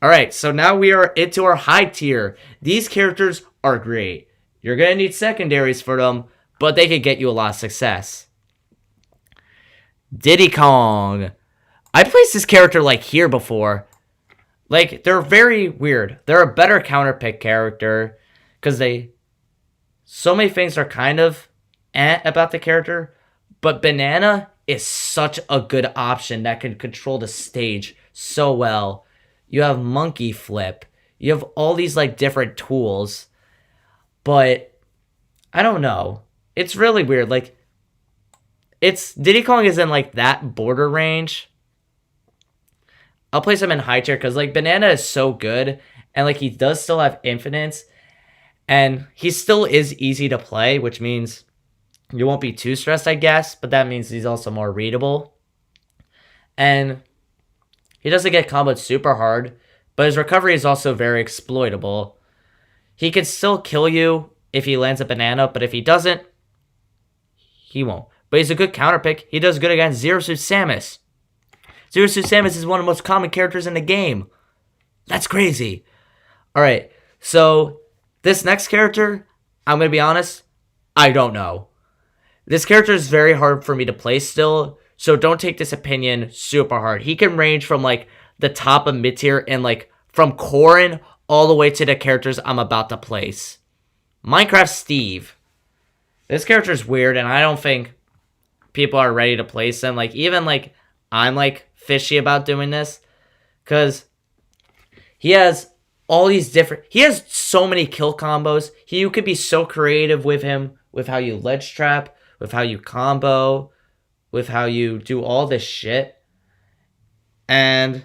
S1: Alright, so now we are into our high tier. These characters are great. You're going to need secondaries for them, but they could get you a lot of success. Diddy Kong. I placed this character like here before. Like, they're very weird. They're a better counter pick character, because so many things are kind of about the character, but Banana is such a good option that can control the stage so well. You have monkey flip. You have all these like different tools. But I don't know. It's really weird. Like, it's Diddy Kong is in like that border range. I'll place him in high tier because like Banana is so good, and like he does still have infinites, and he still is easy to play, which means you won't be too stressed, I guess. But that means he's also more readable, and he doesn't get comboed super hard, but his recovery is also very exploitable. He can still kill you if he lands a banana, but if he doesn't, he won't. But he's a good counter pick. He does good against Zero Suit Samus. Zero Suit Samus is one of the most common characters in the game. That's crazy. Alright, so this next character, I'm going to be honest, I don't know. This character is very hard for me to play still, so don't take this opinion super hard. He can range from like the top of mid tier and like from Corrin all the way to the characters I'm about to place. Minecraft Steve. This character is weird, and I don't think people are ready to place him. Like, even like I'm like fishy about doing this, because he has all these different. He has so many kill combos. You could be so creative with him, with how you ledge trap, with how you combo, with how you do all this shit. And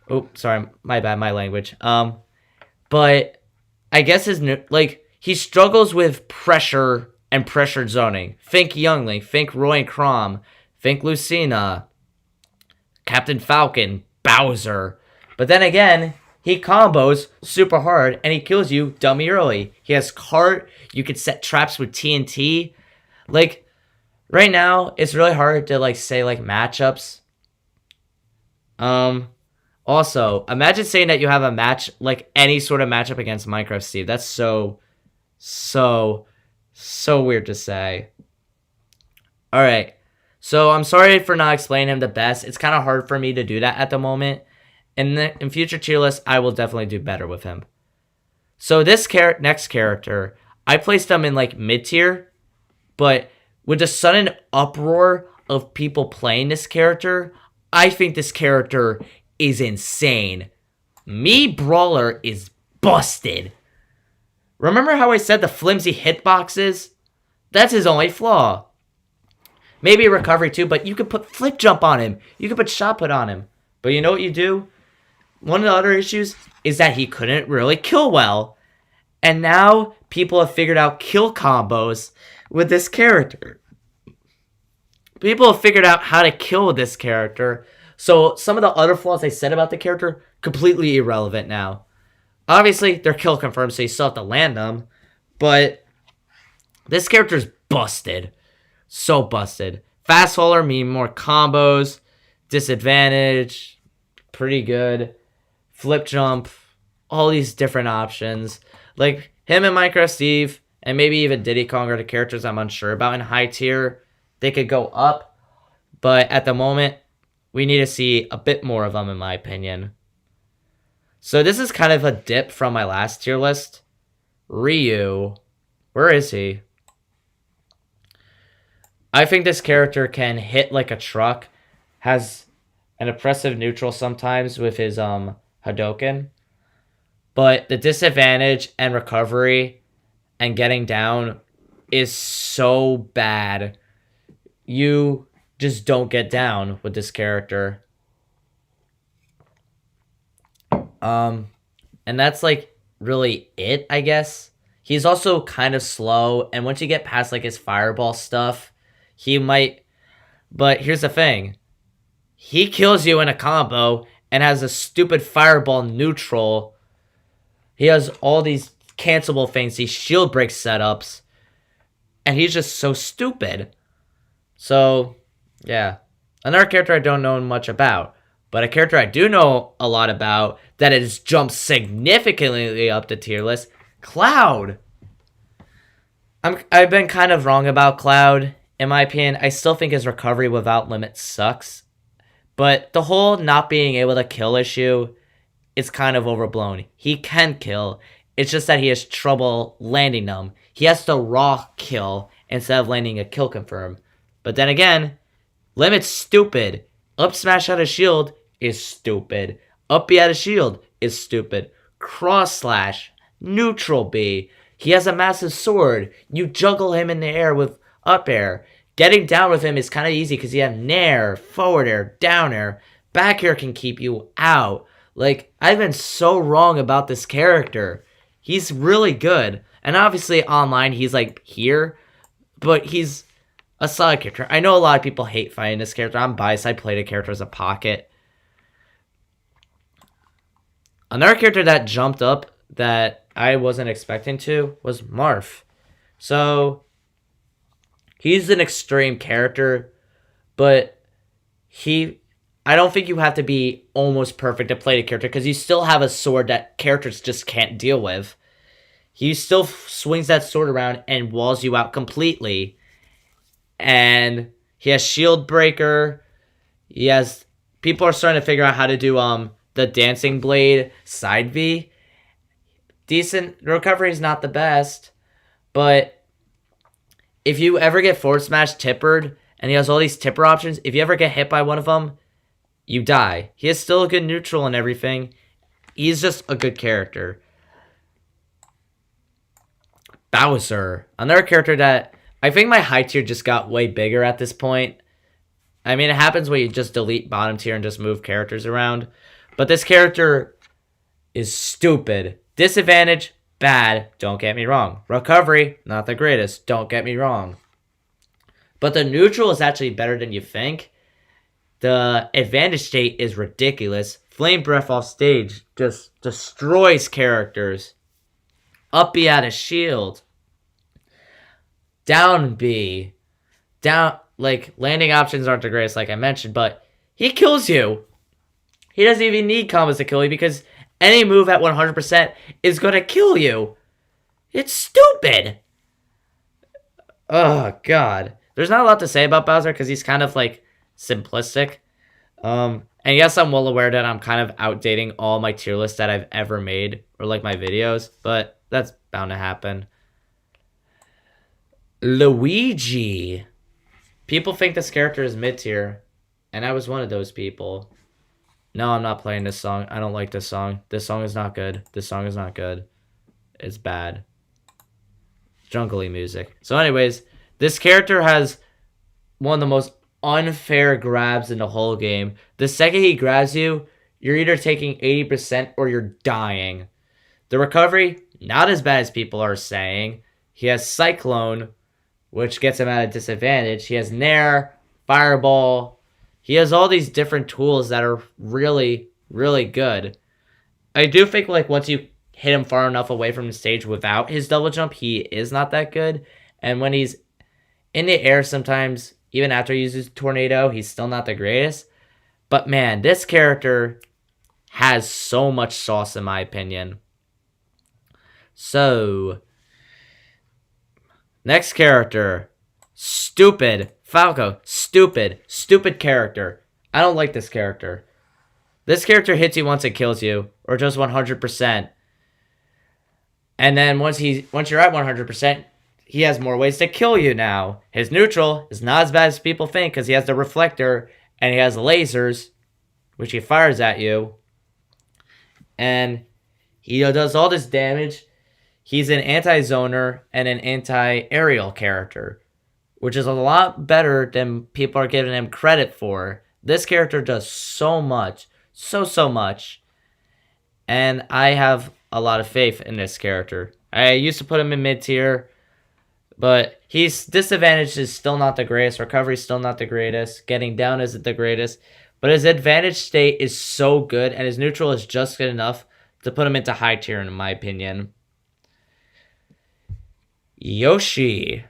S1: oh, sorry, my bad, my language. But I guess he struggles with pressure and pressured zoning. Think Youngling, think Roy and Crom, think Lucina, Captain Falcon, Bowser. But then again, he combos super hard and he kills you dummy early. He has cart. You could set traps with TNT. Like, right now, it's really hard to like say like matchups. Also, imagine saying that you have a match, like any sort of matchup against Minecraft Steve. That's so weird to say. Alright, so I'm sorry for not explaining him the best. It's kind of hard for me to do that at the moment. In future tier lists, I will definitely do better with him. So this next character, I placed him in like mid tier, but with the sudden uproar of people playing this character, I think this character is insane. Me Brawler is busted. Remember how I said the flimsy hitboxes? That's his only flaw. Maybe recovery too, but you could put flip jump on him. You could put shot put on him. But you know what you do? One of the other issues is that he couldn't really kill well. And now people have figured out kill combos with this character. People have figured out how to kill this character. So some of the other flaws I said about the character, completely irrelevant now. Obviously, they're kill confirmed, so you still have to land them. But this character's busted. So busted. Fast faller, mean more combos. Disadvantage, pretty good. Flip jump, all these different options. Like, him and Minecraft Steve, and maybe even Diddy Kong are the characters I'm unsure about in high tier. They could go up, but at the moment, we need to see a bit more of them, in my opinion. So this is kind of a dip from my last tier list. Ryu. Where is he? I think this character can hit like a truck. Has an oppressive neutral sometimes with his Hadoken. But the disadvantage and recovery and getting down is so bad. You just don't get down with this character. And that's like really it, I guess. He's also kind of slow, and once you get past like his fireball stuff, he might. But here's the thing. He kills you in a combo and has a stupid fireball neutral. He has all these cancelable things, these shield break setups, and he's just so stupid. So, yeah. Another character I don't know much about, but a character I do know a lot about that has jumped significantly up the tier list, Cloud. I've been kind of wrong about Cloud. In my opinion, I still think his recovery without limit sucks. But the whole not being able to kill issue is kind of overblown. He can kill. It's just that he has trouble landing them. He has to raw kill instead of landing a kill confirm. But then again, limit's stupid. Up smash out of shield is stupid. Up B out of shield is stupid. Cross slash, neutral B. He has a massive sword. You juggle him in the air with up air. Getting down with him is kind of easy because you have nair, forward air, down air. Back air can keep you out. Like, I've been so wrong about this character. He's really good. And obviously online he's like here, but he's a solid character. I know a lot of people hate fighting this character. I'm biased. I played a character as a pocket. Another character that jumped up that I wasn't expecting to was Marth. So, he's an extreme character, but I don't think you have to be almost perfect to play the character because you still have a sword that characters just can't deal with. He still swings that sword around and walls you out completely. And he has shield breaker. People are starting to figure out how to do the dancing blade side V. Decent. The recovery is not the best, but if you ever get forward smash tippered and he has all these tipper options, if you ever get hit by one of them, you die. He is still a good neutral and everything. He's just a good character. Bowser. Another character that I think my high tier just got way bigger at this point. I mean, it happens when you just delete bottom tier and just move characters around. But this character is stupid. Disadvantage, bad. Don't get me wrong. Recovery, not the greatest. Don't get me wrong. But the neutral is actually better than you think. The advantage state is ridiculous. Flame Breath off stage just destroys characters. Up B out of shield. Down B. Landing options aren't the greatest like I mentioned, but he kills you. He doesn't even need combos to kill you because any move at 100% is going to kill you. It's stupid. Oh, God. There's not a lot to say about Bowser because he's kind of, simplistic. And yes, I'm well aware that I'm kind of outdating all my tier lists that I've ever made, or, my videos, but that's bound to happen. Luigi. People think this character is mid-tier, and I was one of those people. No, I'm not playing this song. I don't like this song. This song is not good. This song is not good. It's bad. Jungly music. So anyways, this character has one of the most unfair grabs in the whole game. The second he grabs you, you're either taking 80% or you're dying. The recovery, not as bad as people are saying. He has Cyclone, which gets him at a disadvantage. He has Nair, Fireball. He has all these different tools that are really, really good. I do think, once you hit him far enough away from the stage without his double jump, he is not that good. And when he's in the air sometimes, even after he uses Tornado, he's still not the greatest. But man, this character has so much sauce in my opinion. So, next character. Stupid. Falco. Stupid character. I don't like this character. This character hits you once it kills you, or just 100%. And then once you're at 100%, he has more ways to kill you now. His neutral is not as bad as people think because he has the reflector and he has lasers, which he fires at you. And he does all this damage. He's an anti-zoner and an anti-aerial character, which is a lot better than people are giving him credit for. This character does so much. So much. And I have a lot of faith in this character. I used to put him in mid-tier, but his disadvantage is still not the greatest. Recovery is still not the greatest. Getting down isn't the greatest. But his advantage state is so good, and his neutral is just good enough to put him into high tier, in my opinion. Yoshi.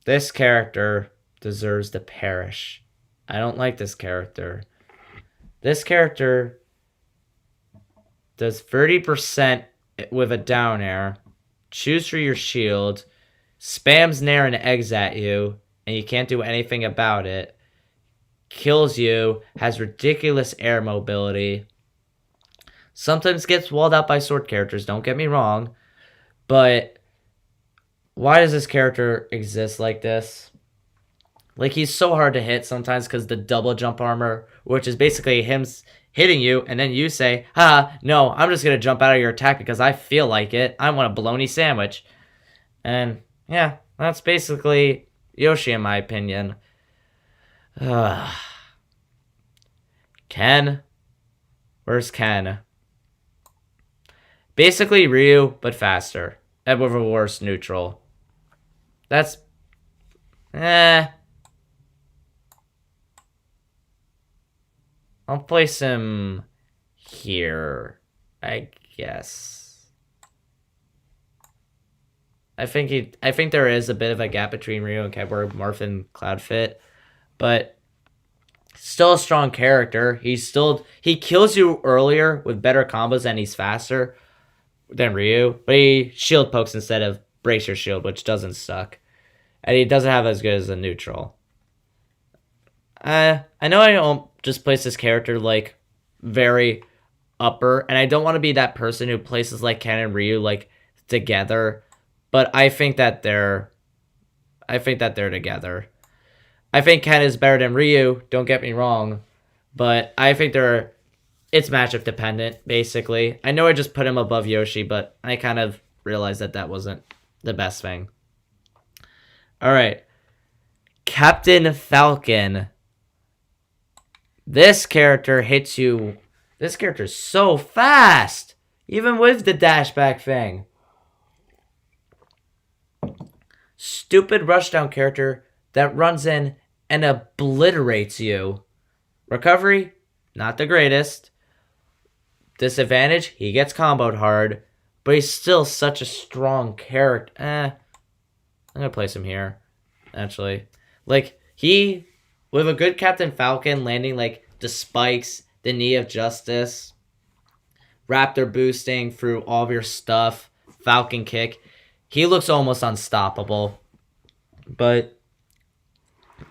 S1: This character deserves to perish. I don't like this character. This character does 30% with a down air, chews through your shield, spams Nair and eggs at you, and you can't do anything about it, kills you, has ridiculous air mobility, sometimes gets walled out by sword characters, don't get me wrong, but why does this character exist like this? Like, he's so hard to hit sometimes because the double jump armor, which is basically him hitting you, and then you say, no, I'm just going to jump out of your attack because I feel like it. I want a bologna sandwich. And, yeah, that's basically Yoshi, in my opinion. Ken? Where's Ken? Basically Ryu, but faster. And with a worse neutral. That's... I'll place him here, I guess. I think there is a bit of a gap between Ryu and Ken where Morph and Cloud fit, but still a strong character. He kills you earlier with better combos and he's faster than Ryu, but he shield pokes instead of brace your shield, which doesn't suck. And he doesn't have as good as a neutral. I know I don't just place this character like very upper, and I don't want to be that person who places like Ken and Ryu like together, but I think that they're together. I think Ken is better than Ryu, don't get me wrong, but I think it's matchup dependent, basically. I know I just put him above Yoshi, but I kind of realized that wasn't the best thing. Alright. Captain Falcon. This character hits you. This character's so fast, even with the dash back thing. Stupid rushdown character that runs in and obliterates you. Recovery, not the greatest. Disadvantage, he gets comboed hard, but he's still such a strong character. I'm gonna place him here, actually. Like, with a good Captain Falcon landing, like, the spikes, the Knee of Justice, Raptor boosting through all of your stuff, Falcon kick, he looks almost unstoppable. But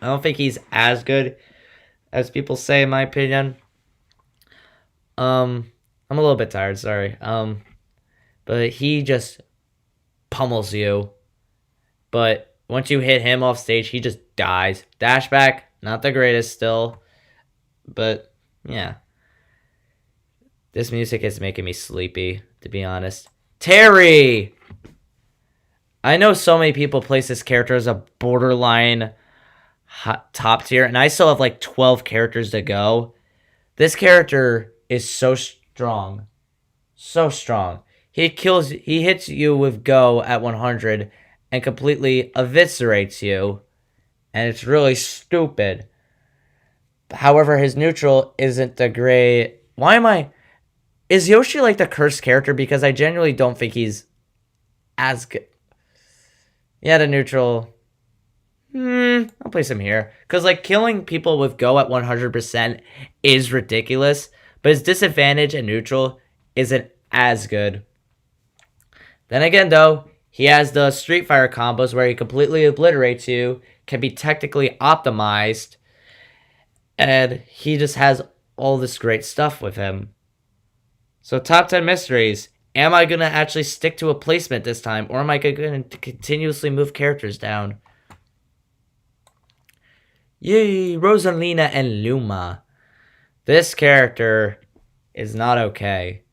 S1: I don't think he's as good as people say, in my opinion. I'm a little bit tired, sorry. But he just pummels you. But once you hit him off stage, he just dies. Dash back, not the greatest still. But, yeah. This music is making me sleepy, to be honest. Terry! I know so many people place this character as a borderline top tier, and I still have like 12 characters to go. This character is so strong. So strong. He hits you with go at 100 and completely eviscerates you. And it's really stupid. However, his neutral isn't the great... Is Yoshi like the cursed character? Because I genuinely don't think he's as good. Yeah, the neutral... I'll place him here. Because, like, killing people with go at 100% is ridiculous. But his disadvantage and neutral isn't as good. Then again, though, he has the Street Fighter combos where he completely obliterates you, can be technically optimized, and he just has all this great stuff with him. So, top 10 mysteries. Am I going to actually stick to a placement this time, or am I going to continuously move characters down? Yay, Rosalina and Luma. This character is not okay.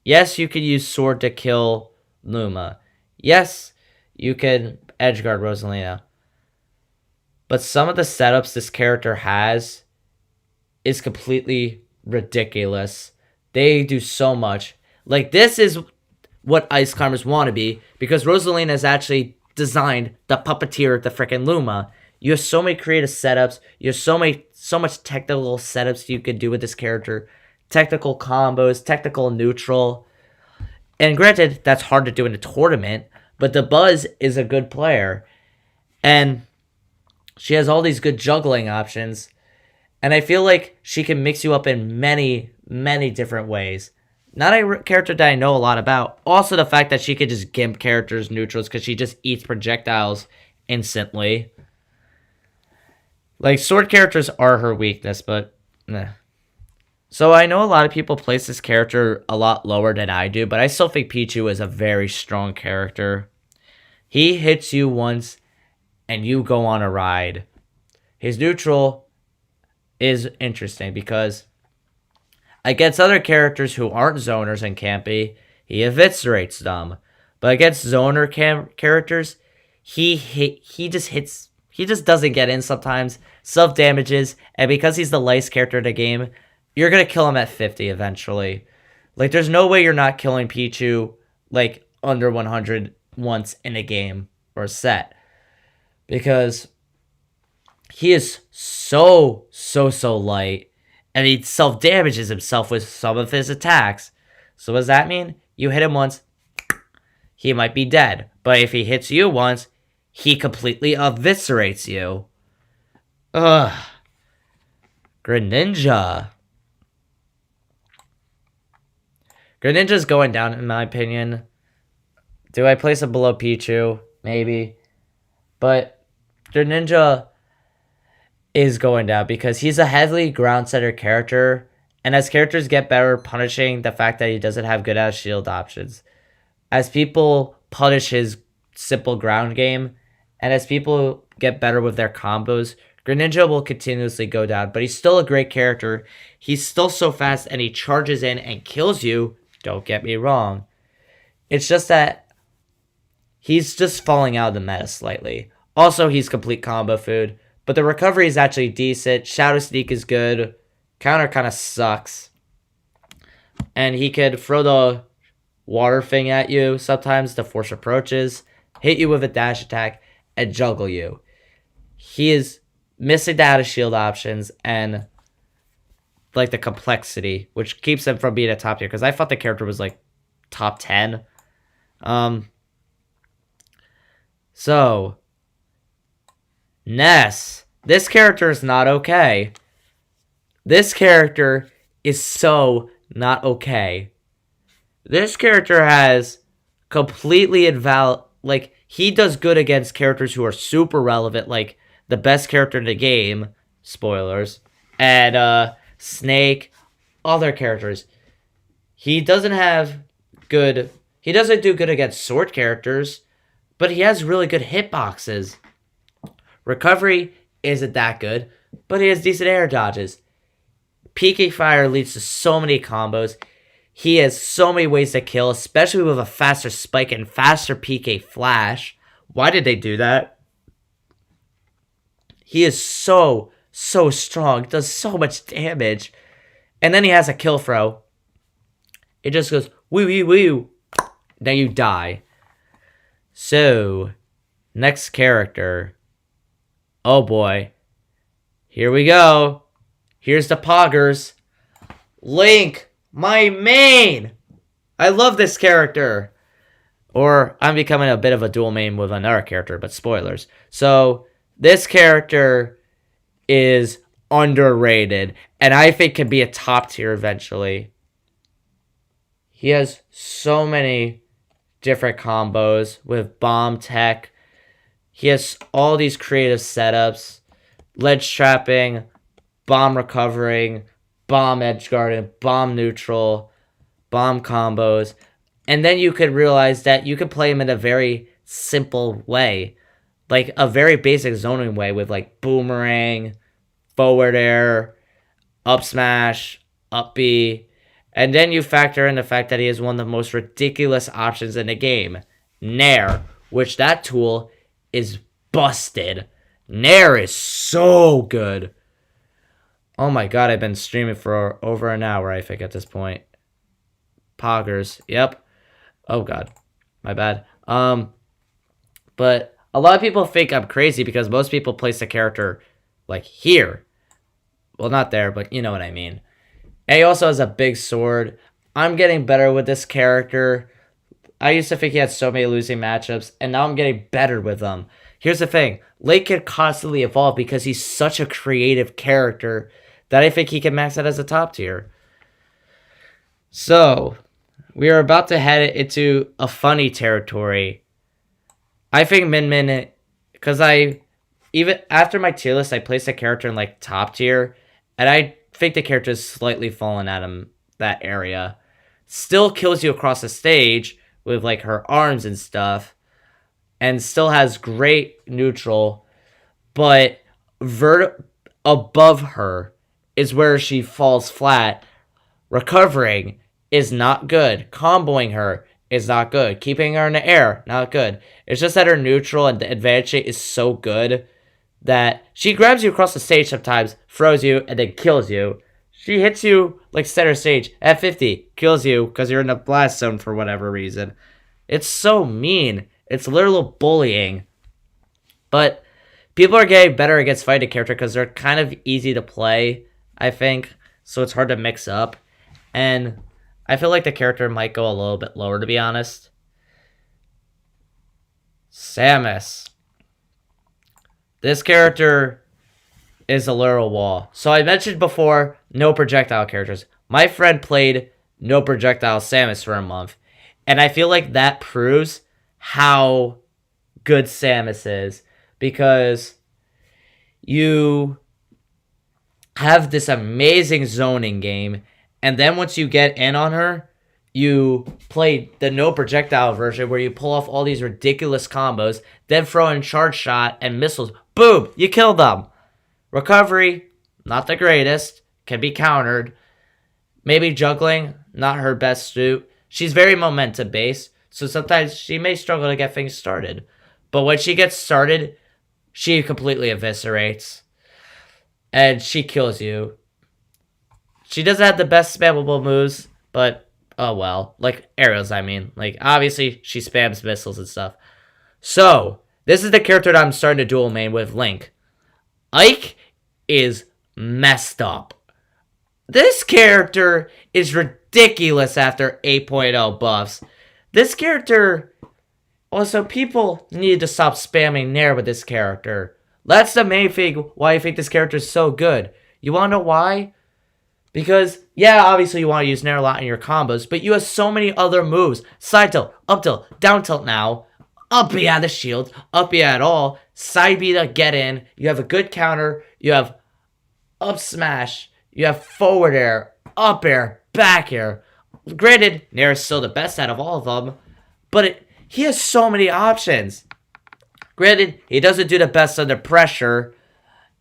S1: Yes, you could use Sword to kill Luma. Yes, you can edgeguard Rosalina. But some of the setups this character has is completely ridiculous. They do so much. Like, this is what Ice Climbers want to be, because Rosalina has actually designed the puppeteer, the frickin' Luma. You have so many creative setups. You have so much technical setups you could do with this character. Technical combos, technical neutral. And granted, that's hard to do in a tournament, but the Buzz is a good player. And she has all these good juggling options. And I feel like she can mix you up in many, many different ways. Not a character that I know a lot about. Also the fact that she could just gimp characters neutrals because she just eats projectiles instantly. Like, sword characters are her weakness, but... So I know a lot of people place this character a lot lower than I do, but I still think Pichu is a very strong character. He hits you once, and you go on a ride. His neutral is interesting because against other characters who aren't zoners and campy, he eviscerates them. But against zoner characters, he just hits. He just doesn't get in sometimes. Self damages, and because he's the lightest character in the game, you're gonna kill him at 50 eventually. Like, there's no way you're not killing Pichu like under 100 once in a game or a set, because he is so light, and he self damages himself with some of his attacks. So what does that mean? You hit him once, he might be dead. But if he hits you once, he completely eviscerates you. Ugh. Greninja. Greninja's going down, in my opinion. Do I place him below Pichu? Maybe. But Greninja is going down because he's a heavily ground-centered character. And as characters get better punishing the fact that he doesn't have good ass shield options, as people punish his simple ground game, and as people get better with their combos, Greninja will continuously go down. But he's still a great character. He's still so fast, and he charges in and kills you. Don't get me wrong. It's just that he's just falling out of the meta slightly. Also, he's complete combo food. But the recovery is actually decent. Shadow Sneak is good. Counter kind of sucks. And he could throw the water thing at you sometimes to force approaches, hit you with a dash attack, and juggle you. He is missing the out of shield options and like the complexity, which keeps him from being a top tier, because I thought the character was like top 10. So Ness. This character is not okay. This character is so not okay. This character has completely invalid... Like, he does good against characters who are super relevant, like the best character in the game, spoilers, and Snake, other characters. He doesn't have good... He doesn't do good against sword characters, but he has really good hitboxes. Recovery isn't that good, but he has decent air dodges. PK Fire leads to so many combos. He has so many ways to kill, especially with a faster spike and faster PK Flash. Why did they do that? He is so strong. Does so much damage. And then he has a kill throw. It just goes, woo, woo, woo. Now you die. So, next character. Oh boy. Here we go. Here's the Poggers. Link, my main. I love this character. Or I'm becoming a bit of a dual main with another character, but spoilers. So this character is underrated, and I think can be a top tier eventually. He has so many different combos with bomb tech. He has all these creative setups, ledge trapping, bomb recovering, bomb edge guarding, bomb neutral, bomb combos. And then you could realize that you could play him in a very simple way. Like a very basic zoning way with like boomerang, forward air, up smash, up B. And then you factor in the fact that he is one of the most ridiculous options in the game. Nair, which that tool is busted. Nair is so good. Oh my god, I've been streaming for over an hour, I think, at this point. Poggers, yep. Oh god, my bad. But a lot of people think I'm crazy because most people place the character, like, here. Well, not there, but you know what I mean. And he also has a big sword. I'm getting better with this character. I used to think he had so many losing matchups, and now I'm getting better with them. Here's the thing. Link can constantly evolve because he's such a creative character that I think he can max out as a top tier. So, we are about to head into a funny territory. I think Min Min, because even after my tier list, I placed a character in like top tier, and I think the character is slightly fallen out of that area. Still kills you across the stage with like her arms and stuff, and still has great neutral, but above her is where she falls flat. Recovering is not good. Comboing her is not good. Keeping her in the air, not good. It's just that her neutral and the advantage state is so good that she grabs you across the stage sometimes, throws you, and then kills you. She hits you like center stage at 50, kills you because you're in the blast zone for whatever reason. It's so mean. It's literal bullying. But people are getting better against fighting character because they're kind of easy to play, I think. So it's hard to mix up. And I feel like the character might go a little bit lower, to be honest. Samus. This character is a literal wall. So I mentioned before, no projectile characters. My friend played no projectile Samus for a month. And I feel like that proves how good Samus is. Because you have this amazing zoning game. And then once you get in on her, you play the no projectile version where you pull off all these ridiculous combos, then throw in charge shot and missiles. Boom! You kill them. Recovery, not the greatest. Can be countered. Maybe juggling, not her best suit. She's very momentum based, so sometimes she may struggle to get things started. But when she gets started, she completely eviscerates. And she kills you. She doesn't have the best spammable moves, but oh well. Like arrows, I mean. Like, obviously, she spams missiles and stuff. So, this is the character that I'm starting to dual main with, Link. Ike is messed up. This character is ridiculous after 8.0 buffs. This character... Also, people need to stop spamming Nair with this character. That's the main thing why I think this character is so good. You want to know why? Because, yeah, obviously you want to use Nair a lot in your combos, but you have so many other moves. Side tilt, up tilt, down tilt now. Up B out of the shield, up B at all. Side B to get in. You have a good counter. You have up smash. You have forward air, up air, back air. Granted, Nair is still the best out of all of them, but he has so many options. Granted, he doesn't do the best under pressure,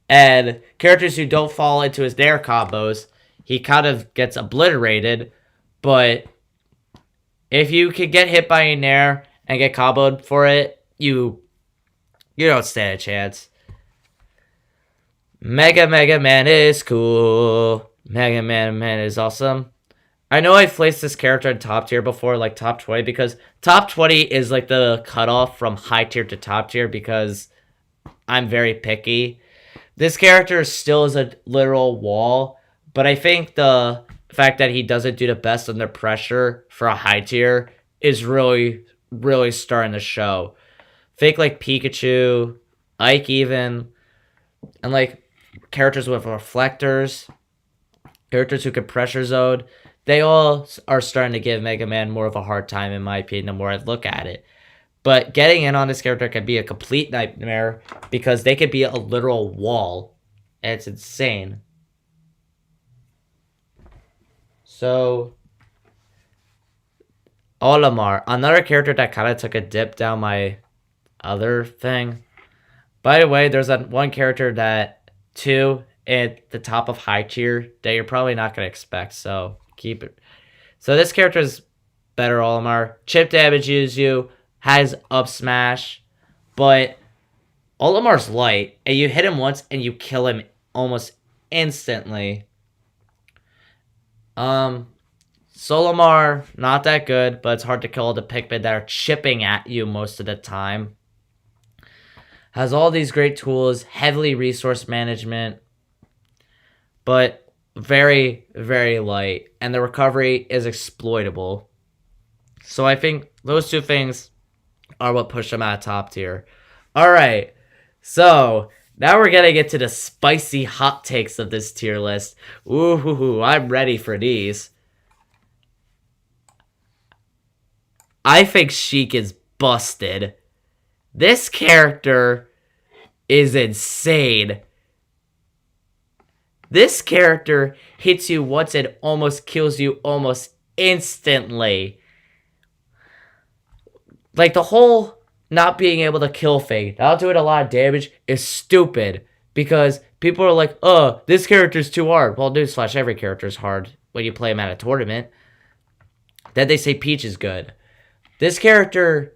S1: and characters who don't fall into his Nair combos, he kind of gets obliterated, but if you can get hit by a Nair and get comboed for it, you don't stand a chance. Mega Man is cool. Mega Man is awesome. I know I've placed this character in top tier before, like top 20, because top 20 is like the cutoff from high tier to top tier because I'm very picky. This character still is a literal wall, but I think the fact that he doesn't do the best under pressure for a high tier is really, really starting to show. Think like Pikachu, Ike even, and like characters with reflectors, characters who can pressure zone. They all are starting to give Mega Man more of a hard time, in my opinion, the more I look at it. But getting in on this character can be a complete nightmare because they could be a literal wall. And it's insane. So, Olimar, another character that kind of took a dip down my other thing. By the way, there's one character that, too, at the top of high tier that you're probably not going to expect, so keep it. So this character is better Olimar. Chip damages you, has up smash, but Olimar's light, and you hit him once and you kill him almost instantly. Solimar, not that good, but it's hard to kill all the Pikmin that are chipping at you most of the time. Has all these great tools, heavily resource management, but very, very light. And the recovery is exploitable. So I think those two things are what push them out of top tier. Alright, so now we're gonna get to the spicy hot takes of this tier list. Ooh, I'm ready for these. I think Sheik is busted. This character is insane. This character hits you once and almost kills you almost instantly. Like, the whole not being able to kill thing, not doing a lot of damage, is stupid. because people are like, oh, this character's too hard. Well, newsflash, every character's hard when you play him at a tournament. Then they say Peach is good. This character,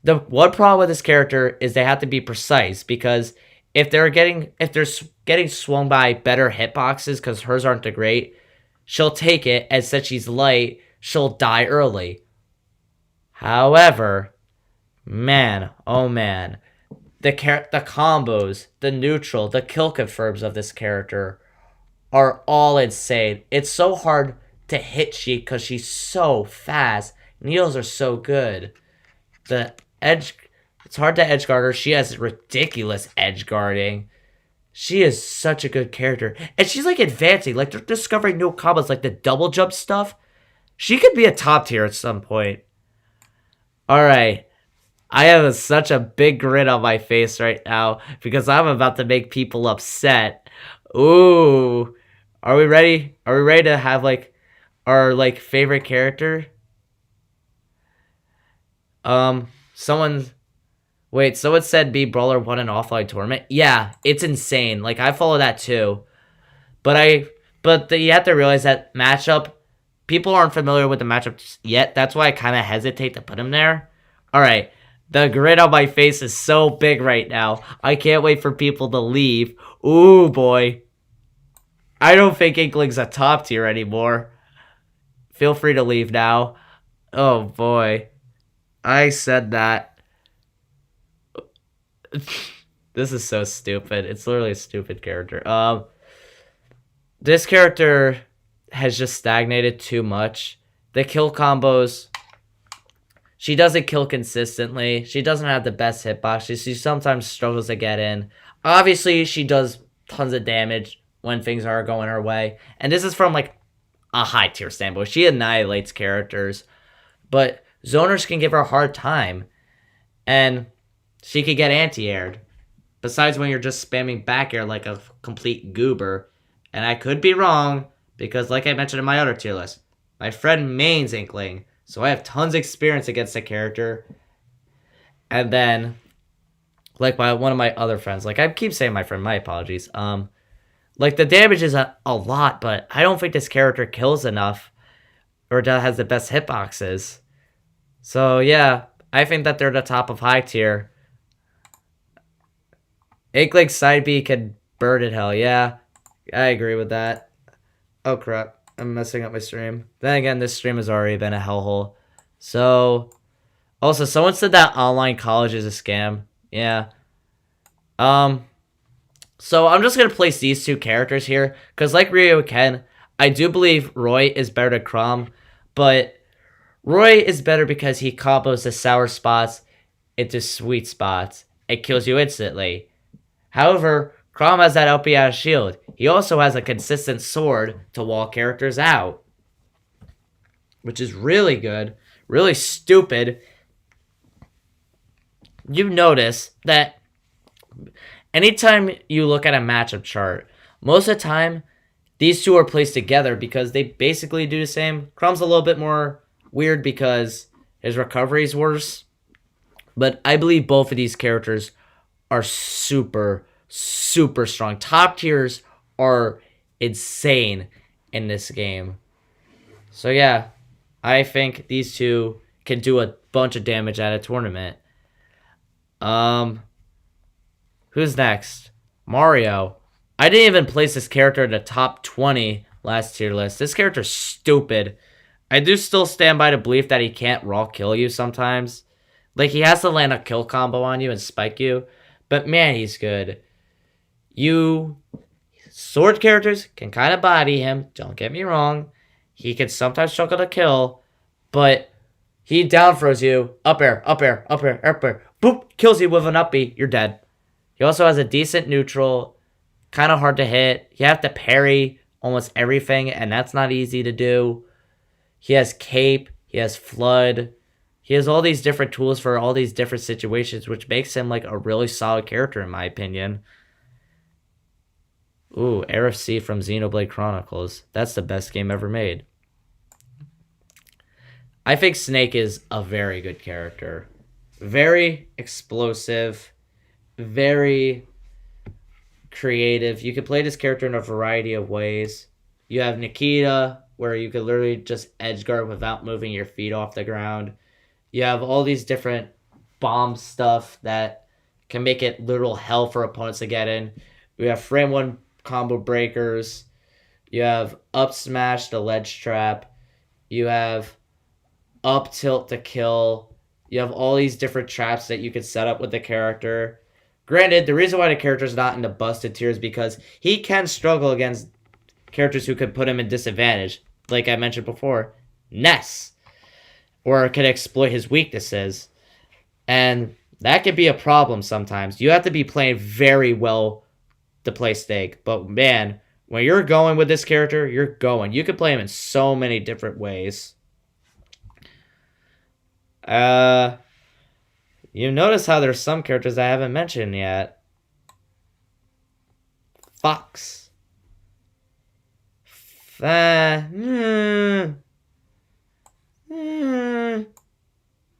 S1: the one problem with this character is they have to be precise, because if they're getting swung by better hitboxes because hers aren't that great, she'll take it, and since she's light, she'll die early. However, man, oh man, the combos, the neutral, the kill confirms of this character are all insane. It's so hard to hit she because she's so fast. Needles are so good. The edge, it's hard to edge guard her. She has ridiculous edge guarding. She is such a good character. And she's like advancing, like they're discovering new combos, like the double jump stuff. She could be a top tier at some point. Alright. I have such a big grin on my face right now because I'm about to make people upset. Ooh. Are we ready? Are we ready to have like our like favorite character? Someone said B Brawler won an offline tournament. Yeah, it's insane. Like I follow that too. But you have to realize that matchup, people aren't familiar with the matchup yet. That's why I kind of hesitate to put him there. All right. The grin on my face is so big right now. I can't wait for people to leave. Ooh, boy. I don't think Inkling's a top tier anymore. Feel free to leave now. Oh, boy. I said that. This is so stupid. It's literally a stupid character. This character has just stagnated too much. The kill combos, she doesn't kill consistently. She doesn't have the best hitbox. She sometimes struggles to get in. Obviously, she does tons of damage when things are going her way. And this is from like a high tier standpoint. She annihilates characters. But zoners can give her a hard time. And she could get anti-aired. Besides when you're just spamming back air like a complete goober. And I could be wrong, because like I mentioned in my other tier list, my friend mains Inkling, so I have tons of experience against the character. And then, like one of my other friends, like I keep saying my friend, my apologies. Like the damage is a lot, but I don't think this character kills enough, or has the best hitboxes. So yeah, I think that they're the top of high tier. Inkling side B can burn it hell, yeah. I agree with that. Oh crap, I'm messing up my stream. Then again, this stream has already been a hellhole. So, also, someone said that online college is a scam. Yeah. So I'm just gonna place these two characters here, because like Ryo Ken, I do believe Roy is better than Chrom, but Roy is better because he combos the sour spots into sweet spots. It kills you instantly. However, Chrom has that LP out of shield. He also has a consistent sword to wall characters out, which is really good, really stupid. You notice that anytime you look at a matchup chart, most of the time, these two are placed together because they basically do the same. Chrom's a little bit more weird because his recovery is worse. But I believe both of these characters are super strong. Top tiers are insane in this game. So yeah, I think these two can do a bunch of damage at a tournament. Who's next? Mario. I didn't even place this character in the top 20 last tier list. This character's stupid. I do still stand by the belief that he can't raw kill you sometimes. Like, he has to land a kill combo on you and spike you. But man, he's good. Sword characters can kind of body him. Don't get me wrong. He can sometimes struggle to kill. But he down throws you. Up air, up air, up air, up air. Boop! Kills you with an up B. You're dead. He also has a decent neutral. Kind of hard to hit. You have to parry almost everything, and that's not easy to do. He has cape. He has flood. He has all these different tools for all these different situations, which makes him like a really solid character in my opinion. Ooh, RFC from Xenoblade Chronicles. That's the best game ever made. I think Snake is a very good character. Very explosive. Very creative. You can play this character in a variety of ways. You have Nikita, where you can literally just edge guard without moving your feet off the ground. You have all these different bomb stuff that can make it literal hell for opponents to get in. We have frame one combo breakers. You have up smash, the ledge trap. You have up tilt to kill. You have all these different traps that you can set up with the character. Granted, the reason why the character is not in the busted tier is because he can struggle against characters who could put him in disadvantage. Like I mentioned before, Ness. Or can exploit his weaknesses. And that can be a problem sometimes. You have to be playing very well to play Stake. But man, when you're going with this character, you're going. You can play him in so many different ways. You notice how there's some characters I haven't mentioned yet. Fox.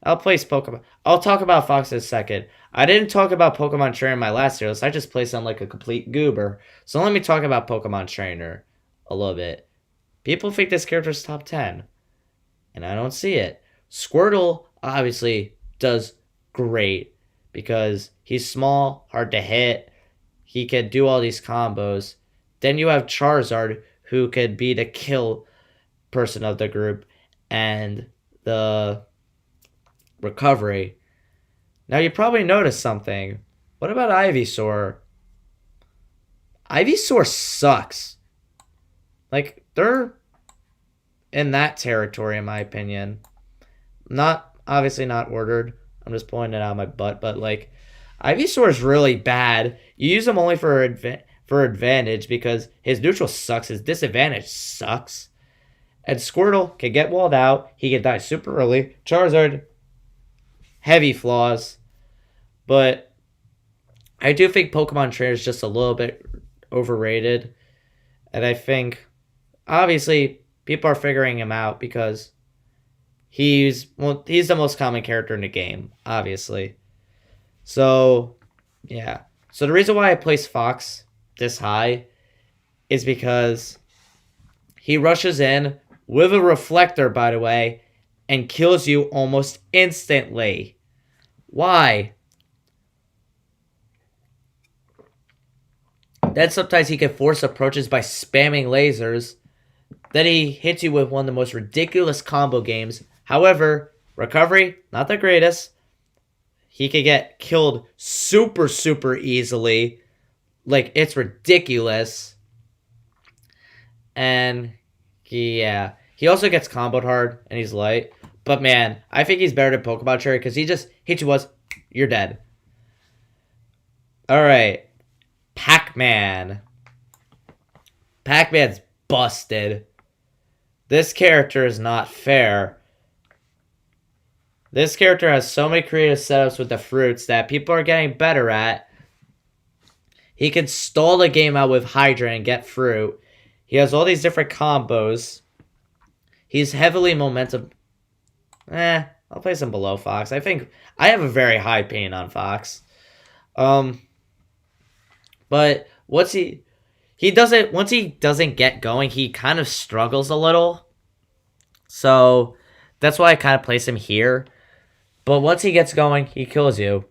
S1: I'll place Pokemon. I'll talk about Fox in a second. I didn't talk about Pokemon Trainer in my last series. I just placed him like a complete goober. So let me talk about Pokemon Trainer a little bit. People think this character's top 10. And I don't see it. Squirtle obviously does great because he's small, hard to hit. He can do all these combos. Then you have Charizard, who could be the kill person of the group and the recovery. Now you probably noticed something. What about Ivysaur? Ivysaur sucks. Like, they're in that territory in my opinion. Obviously not ordered. I'm just pulling it out of my butt, but like Ivysaur is really bad. You use him only for advantage because his neutral sucks, his disadvantage sucks. And Squirtle can get walled out. He can die super early. Charizard, heavy flaws. But I do think Pokemon Trainer is just a little bit overrated. And I think, obviously, people are figuring him out because he's the most common character in the game, obviously. So, yeah. So the reason why I place Fox this high is because he rushes in with a reflector, by the way, and kills you almost instantly. Why? Then sometimes he can force approaches by spamming lasers. Then he hits you with one of the most ridiculous combo games. However, recovery, not the greatest. He can get killed super, super easily. Like, it's ridiculous. And, yeah. He also gets comboed hard, and he's light. But, man, I think he's better than Pokemon Cherry, because he just hits you once, you're dead. Alright. Pac-Man. Pac-Man's busted. This character is not fair. This character has so many creative setups with the fruits that people are getting better at. He can stall the game out with Hydra and get fruit. He has all these different combos. He's heavily momentum. I'll place him below Fox. I think I have a very high opinion on Fox. But once he doesn't get going, he kind of struggles a little. So that's why I kind of place him here. But once he gets going, he kills you.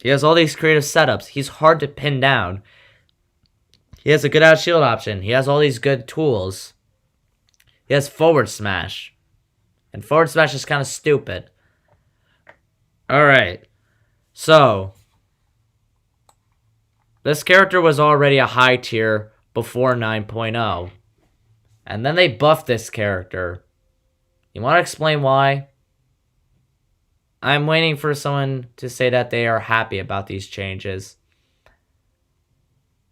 S1: He has all these creative setups. He's hard to pin down. He has a good out shield option. He has all these good tools. He has forward smash. And forward smash is kind of stupid. Alright. So, this character was already a high tier before 9.0. And then they buffed this character. You want to explain why? I'm waiting for someone to say that they are happy about these changes.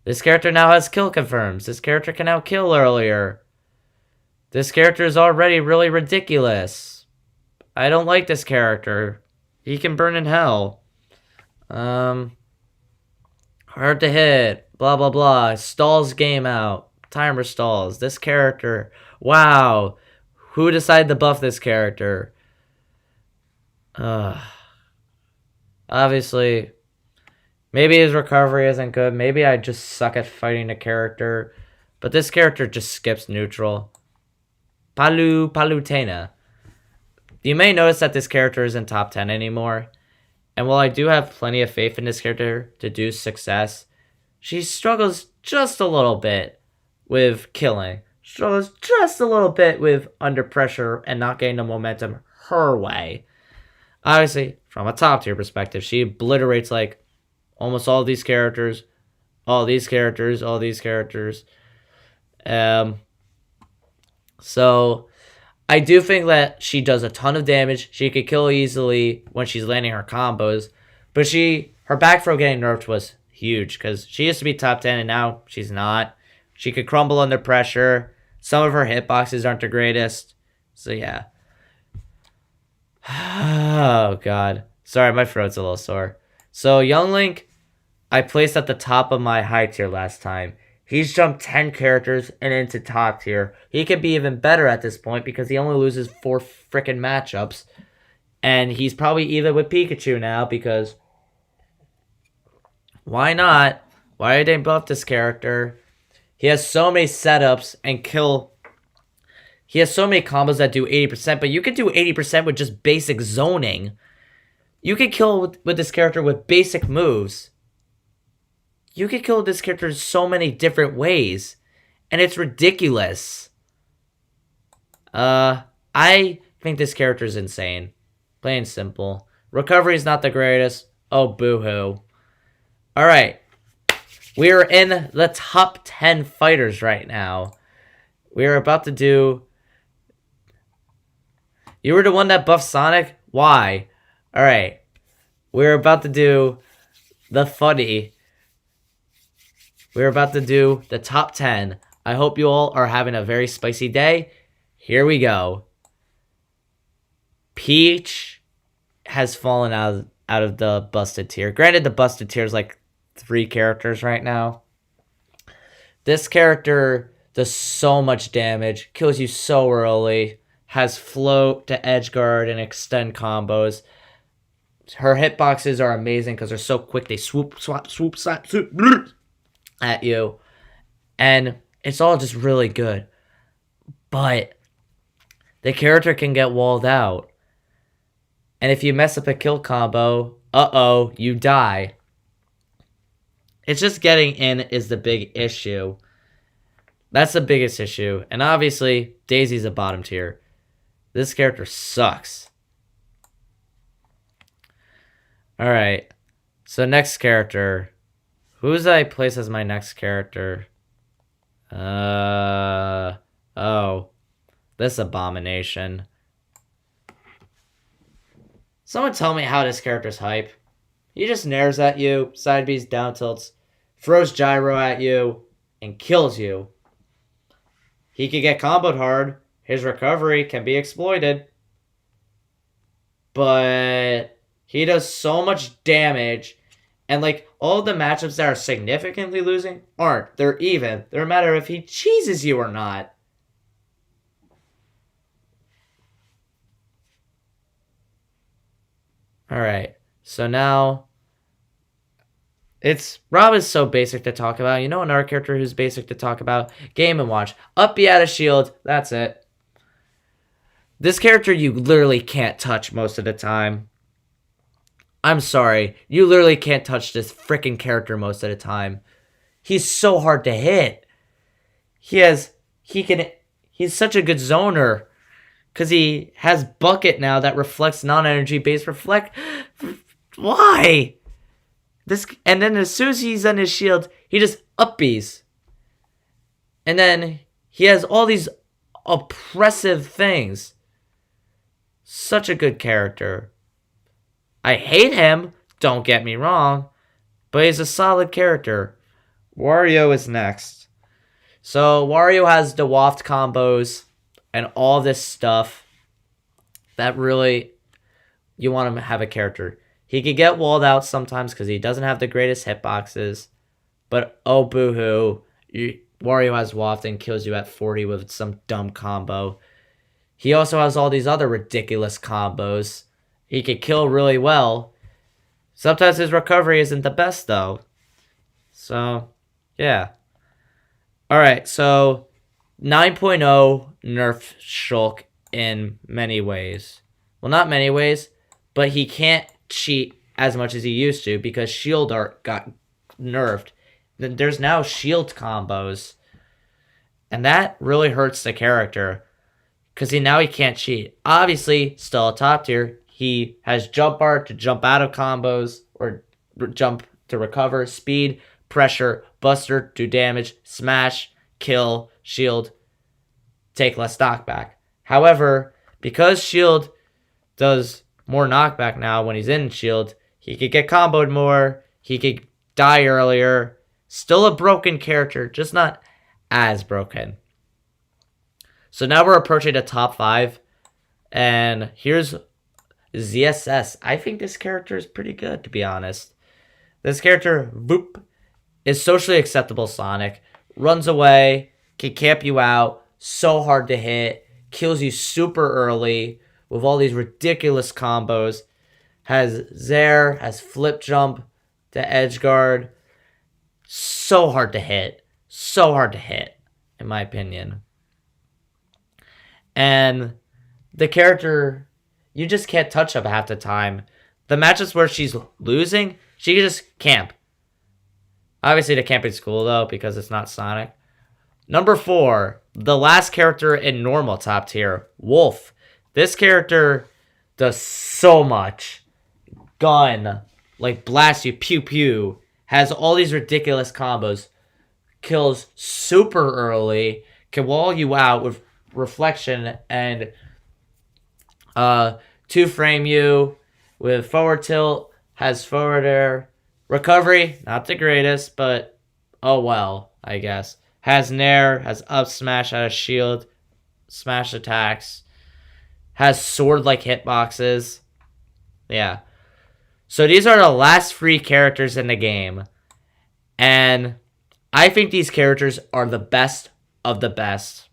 S1: This character now has kill confirms. This character can now kill earlier. This character is already really ridiculous. I don't like this character. He can burn in hell. Hard to hit. Blah, blah, blah. Stalls game out. Timer stalls. This character. Wow. Who decided to buff this character? Obviously, Maybe his recovery isn't good. Maybe I just suck at fighting a character. But this character just skips neutral. Palutena. You may notice that this character isn't top 10 anymore. And while I do have plenty of faith in this character to do success, she struggles just a little bit with killing. Struggles just a little bit with under pressure and not getting the momentum her way. Obviously, from a top tier perspective, she obliterates like almost all these characters, all these characters. So I do think that she does a ton of damage. She could kill easily when she's landing her combos, but her back throw getting nerfed was huge because she used to be top 10 and now she's not. She could crumble under pressure. Some of her hitboxes aren't the greatest. So yeah. Oh god. Sorry, my throat's a little sore. So Young Link, I placed at the top of my high tier last time. He's jumped 10 characters and into top tier. He could be even better at this point because he only loses 4 freaking matchups. And he's probably even with Pikachu now because why not? Why did they buff this character? He has so many setups and he has so many combos that do 80%, but you can do 80% with just basic zoning. You can kill with this character with basic moves. You can kill this character so many different ways. And it's ridiculous. I think this character is insane. Plain and simple. Recovery is not the greatest. Oh, boo-hoo. Alright. We are in the top 10 fighters right now. We are about to do... You were the one that buffed Sonic? Why? Alright. We're about to do the funny... We're about to do the top 10. I hope you all are having a very spicy day. Here we go. Peach has fallen out of the busted tier. Granted, the busted tier is like 3 characters right now. This character does so much damage, kills you so early, has float to edge guard and extend combos. Her hitboxes are amazing because they're so quick. They swoop, swap, swoop, slap, swoop, at you, and it's all just really good. But the character can get walled out, and if you mess up a kill combo, you die. It's just getting in is the big issue. That's the biggest issue, and obviously Daisy's a bottom tier. This character sucks. Alright, so next character. Who's I place as my next character? Oh. This abomination. Someone tell me how this character's hype. He just nares at you, side B's down tilts, throws gyro at you, and kills you. He can get comboed hard. His recovery can be exploited. But he does so much damage. And like all the matchups that are significantly losing aren't. They're even. They're a matter of if he cheeses you or not. Alright. So now Rob is so basic to talk about. You know another character who's basic to talk about? Game & Watch. Up B out of shield. That's it. This character you literally can't touch most of the time. I'm sorry. You literally can't touch this freaking character most of the time. He's so hard to hit. He's such a good zoner. Because he has Bucket now that reflects non-energy based reflect. Why? And then as soon as he's on his shield, he just up Bs. And then he has all these oppressive things. Such a good character. I hate him, don't get me wrong, but he's a solid character. Wario is next. So Wario has the waft combos and all this stuff that really you want him to have a character. He could get walled out sometimes because he doesn't have the greatest hitboxes, but oh boo-hoo, Wario has waft and kills you at 40 with some dumb combo. He also has all these other ridiculous combos. He could kill really well. Sometimes his recovery isn't the best, though. So, yeah. Alright, so 9.0 nerf Shulk in many ways. Well, not many ways, but he can't cheat as much as he used to because Shield Art got nerfed. There's now shield combos, and that really hurts the character because he can't cheat. Obviously, still a top tier. He has jump art to jump out of combos or jump to recover, speed, pressure, buster, do damage, smash, kill, shield, take less knockback. However, because shield does more knockback now when he's in shield, he could get comboed more, he could die earlier. Still a broken character, just not as broken. So now we're approaching the top 5, and here's ZSS. I think this character is pretty good, to be honest. This character, Boop, is socially acceptable Sonic. Runs away, can camp you out, so hard to hit, kills you super early with all these ridiculous combos. Has Zair, has flip jump to edge guard. So hard to hit. So hard to hit, in my opinion. And the character, you just can't touch up half the time. The matches where she's losing, she can just camp. Obviously, the camping's cool, though, because it's not Sonic. Number 4, the last character in normal top tier, Wolf. This character does so much. Gun, like blast you, pew pew. Has all these ridiculous combos. Kills super early. Can wall you out with reflection and two-frame you with forward tilt. Has forward air. Recovery, not the greatest, but oh well, I guess. Has nair, has up smash out of shield, smash attacks. Has sword-like hitboxes. Yeah. So these are the last 3 characters in the game. And I think these characters are the best of the best.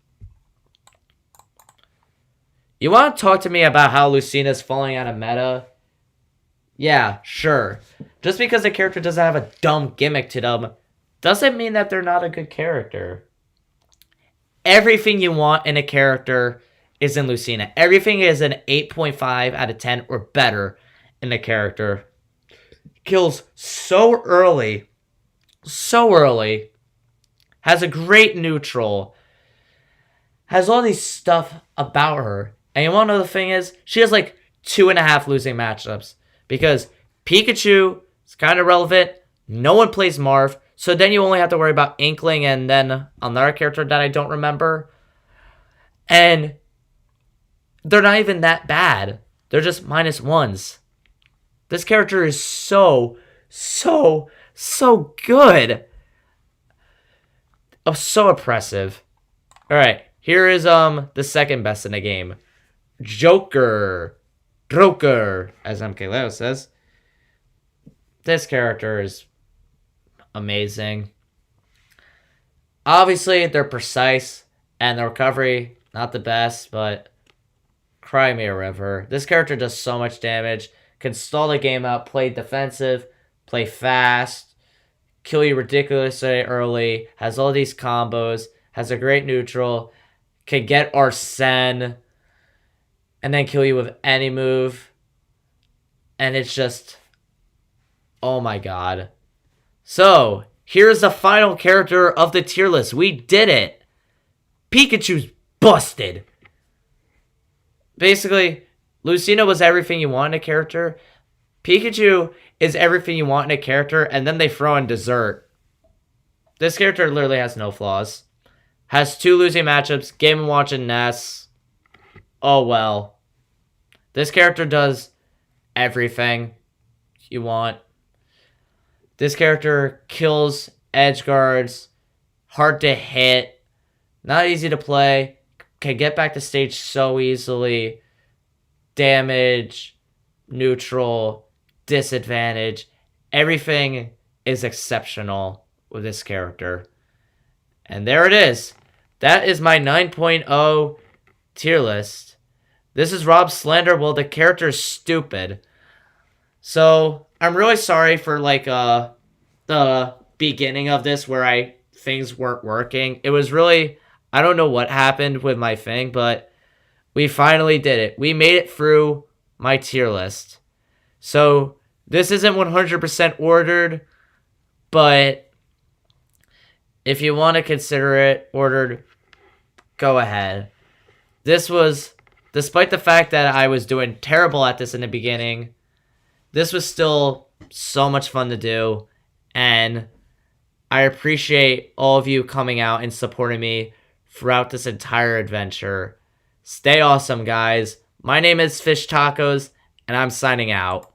S1: You want to talk to me about how Lucina's falling out of meta? Yeah, sure. Just because a character doesn't have a dumb gimmick to them doesn't mean that they're not a good character. Everything you want in a character is in Lucina. Everything is an 8.5 out of 10 or better in a character. Kills so early. So early. Has a great neutral. Has all these stuff about her. And you want to know the thing is? She has like 2.5 losing matchups. Because Pikachu is kind of relevant. No one plays Marth. So then you only have to worry about Inkling and then another character that I don't remember. And they're not even that bad. They're just -1s. This character is so good. Oh, so oppressive. Alright, here is the second best in the game. Joker, as MKLeo says. This character is amazing. Obviously, they're precise, and the recovery, not the best, but cry me a river. This character does so much damage, can stall the game out, play defensive, play fast, kill you ridiculously early, has all these combos, has a great neutral, can get Arsene, and then kill you with any move. And it's just, oh my god. So, here's the final character of the tier list. We did it. Pikachu's busted. Basically, Lucina was everything you want in a character. Pikachu is everything you want in a character, and then they throw in dessert. This character literally has no flaws. Has 2 losing matchups, Game & Watch and Ness. Oh well. This character does everything you want. This character kills edge guards, hard to hit, not easy to play, can get back to stage so easily, damage, neutral, disadvantage. Everything is exceptional with this character. And there it is. That is my 9.0 tier list. This is Rob Slander. Well, the character is stupid. So, I'm really sorry for like the beginning of this where things weren't working. It was really, I don't know what happened with my thing, but we finally did it. We made it through my tier list. So this isn't 100% ordered, but if you want to consider it ordered, go ahead. This was, despite the fact that I was doing terrible at this in the beginning, this was still so much fun to do, and I appreciate all of you coming out and supporting me throughout this entire adventure. Stay awesome, guys. My name is Fish Tacos, and I'm signing out.